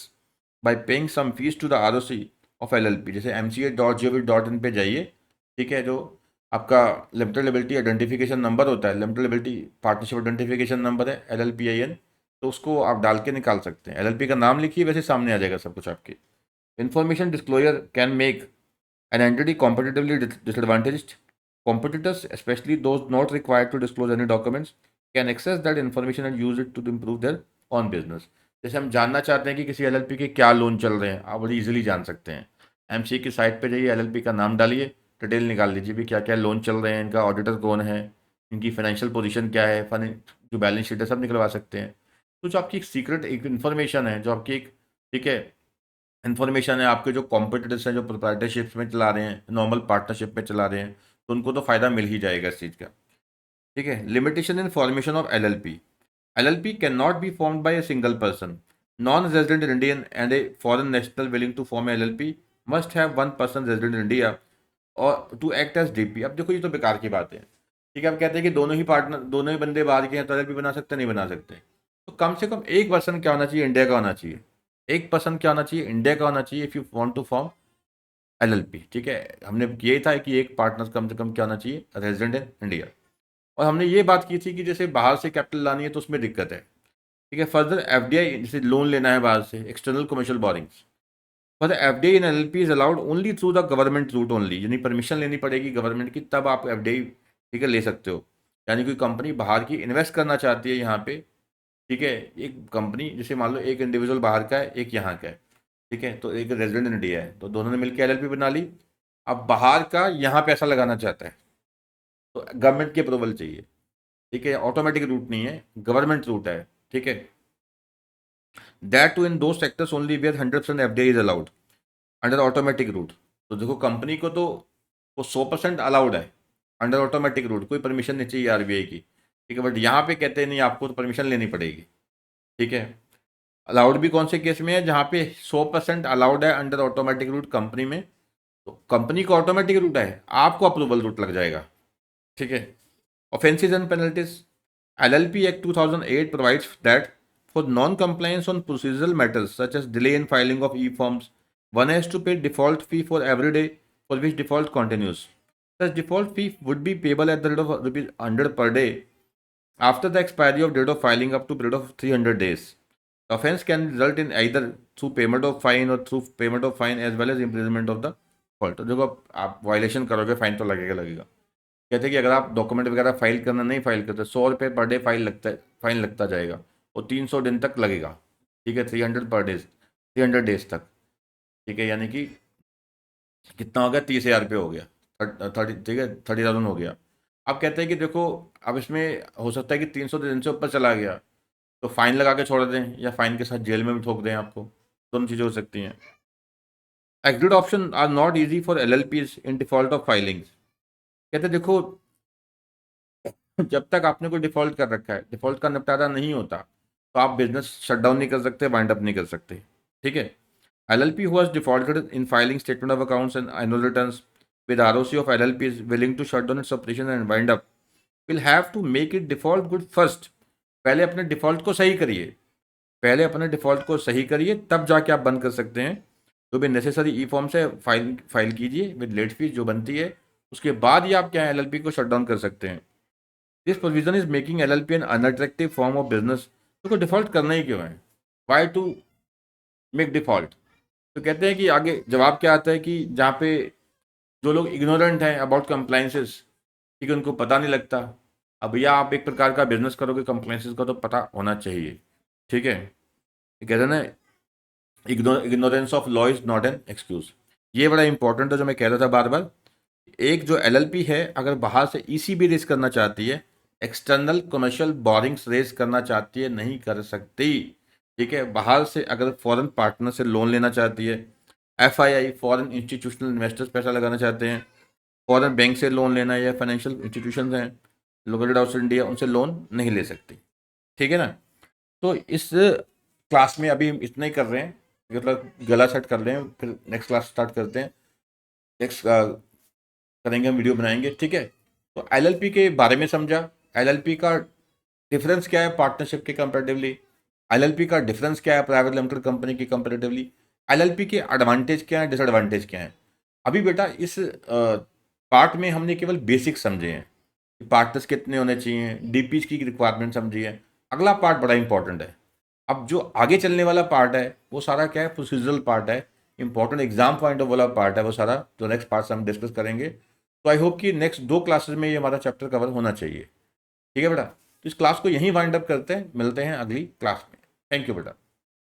by paying some fees to the ROC of LLP। जैसे mca.gov.in पे जाइए, ठीक है, जो आपका लिमिटेड लायबिलिटी आइडेंटिफिकेशन नंबर होता है, limited liability partnership identification number है LLPIN, तो उसको आप डाल के निकाल सकते हैं। LLP का नाम लिखिए, वैसे सामने आ जाएगा सब कुछ आपके। Information disclosure can make an entity competitively disadvantaged. Competitors, especially those not required to disclose any documents, can access that information and use it to improve their own business। जैसे हम जानना चाहते हैं कि किसी LLP के क्या लोन चल रहे हैं, आप बड़ी इजीली जान सकते हैं। MCA की साइट पे जाइए, LLP का नाम डालिए, डिटेल निकाल लीजिए भी क्या क्या लोन चल रहे हैं, इनका ऑडिटर कौन है, इनकी फाइनेंशियल पोजीशन क्या है, जो बैलेंस शीट है सब निकलवा सकते हैं। तो जो आपकी एक सीक्रेट एक इन्फॉर्मेशन है, जो आपकी एक, ठीक है, इन्फॉर्मेशन है, आपके जो कॉम्पिटिटर्स हैं जो प्रोप्राइटरशिप में चला रहे हैं, नॉर्मल पार्टनरशिप में चला रहे हैं, तो उनको तो फ़ायदा मिल ही जाएगा इस चीज़ का। ठीक है, limitation in formation of LLP can not be formed by a single person, non resident Indian and a foreign national willing to form LLP must have one person resident in India और to act as DP। अब देखो ये तो बेकार की बात है। ठीक है, अब कहते हैं कि दोनों ही पार्टनर, दोनों ही बंदे बाहर के हैं तो LLP बना सकते, नहीं बना सकते, तो कम से कम एक पर्सन क्या होना चाहिए, इंडिया का होना चाहिए। एक पर्सन क्या होना चाहिए, इंडिया का होना चाहिए, if you want to form LLP। ठीक है, हमने ये था कि एक पार्टनर कम से कम क्या होना चाहिए, रेजिडेंट इन इंडिया। और हमने ये बात की थी कि जैसे बाहर से कैपिटल लानी है तो उसमें दिक्कत है। ठीक है, फर्दर FDI, जैसे लोन लेना है बाहर से, external commercial borings, further FDI in LLP is allowed only through the government route only, यानी परमिशन लेनी पड़ेगी गवर्नमेंट की, तब आप FDI, ठीक है, ले सकते हो। यानी कोई कंपनी बाहर की इन्वेस्ट करना चाहती है यहाँ पे, ठीक है, एक कंपनी जैसे मान लो एक इंडिविजुअल बाहर का है, एक यहाँ का है, ठीक है, तो एक रेजिडेंट इंडिया है, तो दोनों ने मिलकर LLP बना ली। अब बाहर का यहाँ पैसा लगाना चाहता है तो गवर्नमेंट की अप्रूवल चाहिए। ठीक है, ऑटोमेटिक रूट नहीं है, गवर्नमेंट रूट है। ठीक है, दैट टू इन दो sectors only where 100% FDI is allowed under automatic route. तो देखो कंपनी को तो वो 100% अलाउड है अंडर ऑटोमेटिक रूट, कोई परमिशन नहीं चाहिए RBI की। ठीक है, बट यहाँ पे कहते हैं नहीं, आपको तो परमिशन लेनी पड़ेगी। ठीक है, अलाउड भी कौन से केस में है, जहाँ पे 100% अलाउड है अंडर ऑटोमेटिक रूट कंपनी में, तो कंपनी को ऑटोमेटिक रूट है, आपको अप्रूवल रूट लग जाएगा। ठीक है, offences and penalties, LLP Act 2008 provides that for non-compliance on procedural matters such as delay in filing of e-forms, one has to pay default fee for every day for which default continues. Such default fee would be payable at the rate of rupees 100 per day after the expiry of date of filing up to period of 300 days. The offence can result in either through payment of fine or through payment of fine as well as imprisonment of the fault। तो देखो आप violation करोगे fine तो लगेगा लगेगा। कहते हैं कि अगर आप डॉक्यूमेंट वगैरह फाइल करना नहीं फाइल करते, 100 रुपये पर डे फाइन लगता जाएगा, और 300 दिन तक लगेगा। ठीक है, 300 पर डेज, 300 डेज तक। ठीक है, यानी कि कितना हो गया, 30,000 रुपये हो गया, 30, ठीक है, 30,000 हो गया। अब कहते हैं कि देखो अब इसमें हो सकता है कि 300 दिन से ऊपर चला गया तो फाइन लगा के छोड़ दें, या फाइन के साथ जेल में भी ठोक दें आपको, दोनों चीज़ें हो सकती हैं। Exit option are not easy for LLPs in default of filings. कहते हैं देखो जब तक आपने कोई डिफॉल्ट कर रखा है, डिफॉल्ट का निपटारा नहीं होता, तो आप बिजनेस शट डाउन नहीं कर सकते, वाइंड अप नहीं कर सकते। ठीक है। LLP who has defaulted in filing statement of accounts and annual returns with ROC of LLP is willing to shut down its operation and wind up will have to make it default good first। पहले अपने default को सही करिए, पहले अपने default को सही करिए, तब जाके आप बंद कर सकते हैं। जो भी नेसेसरी ई फॉर्म से फाइल कीजिए विद लेट फीस जो बनती है, उसके बाद ही आप क्या है LLP को शट डाउन कर सकते हैं। This provision is making LLP an unattractive form of business. तो डिफॉल्ट करना ही क्यों है, वाई टू मेक डिफॉल्ट। तो कहते हैं कि आगे जवाब क्या आता है कि जहाँ पे जो लोग इग्नोरेंट हैं अबाउट कंप्लाइंसेस, ठीक है, उनको पता नहीं लगता। अब भैया आप एक प्रकार का बिजनेस करोगे, कंप्लाइंसेस का तो पता होना चाहिए। ठीक है, ये कहते हैं ना, ignorance of law is not an excuse. ये बड़ा इंपॉर्टेंट है जो मैं कह रहा था बार बार। एक जो LLP है अगर बाहर से ECB रेस करना चाहती है, एक्सटर्नल कमर्शियल बोरिंग्स रेस करना चाहती है, नहीं कर सकती। ठीक है, बाहर से अगर फॉरेन पार्टनर से लोन लेना चाहती है, FII फॉरेन इंस्टीट्यूशनल इन्वेस्टर्स पैसा लगाना चाहते हैं, फॉरेन बैंक से लोन लेना है या फाइनेंशियल इंस्टीट्यूशन हैं लोकेटेड आउटसाइड इंडिया, उनसे लोन नहीं ले सकती। ठीक है ना। तो इस क्लास में अभी इतना ही कर रहे हैं, मतलब गला सेट कर रहे हैं, फिर नेक्स्ट क्लास स्टार्ट करते हैं, नेक्स्ट करेंगे, हम वीडियो बनाएंगे। ठीक है। तो LLP के बारे में समझा, LLP का डिफरेंस क्या है पार्टनरशिप के कंपेरेटिवली, LLP का डिफरेंस क्या है प्राइवेट लिमिटेड कंपनी की कंपेरेटिवली, LLP के एडवांटेज क्या है, डिसएडवांटेज क्या है। अभी बेटा इस पार्ट में हमने केवल बेसिक समझे हैं कि पार्टनर्स कितने होने चाहिए, DPs की रिक्वायरमेंट समझी है। अगला पार्ट बड़ा इंपॉर्टेंट है। अब जो आगे चलने वाला पार्ट है वो सारा क्या है, प्रोसीजरल पार्ट है, इंपॉर्टेंट एग्जाम पॉइंट ऑफ वाला पार्ट है वो सारा, जो नेक्स्ट पार्ट से हम डिस्कस करेंगे। तो आई होप कि नेक्स्ट 2 क्लासेस में ये हमारा चैप्टर कवर होना चाहिए। ठीक है बेटा, तो इस क्लास को यहीं वाइंड अप करते हैं, मिलते हैं अगली क्लास में। थैंक यू बेटा।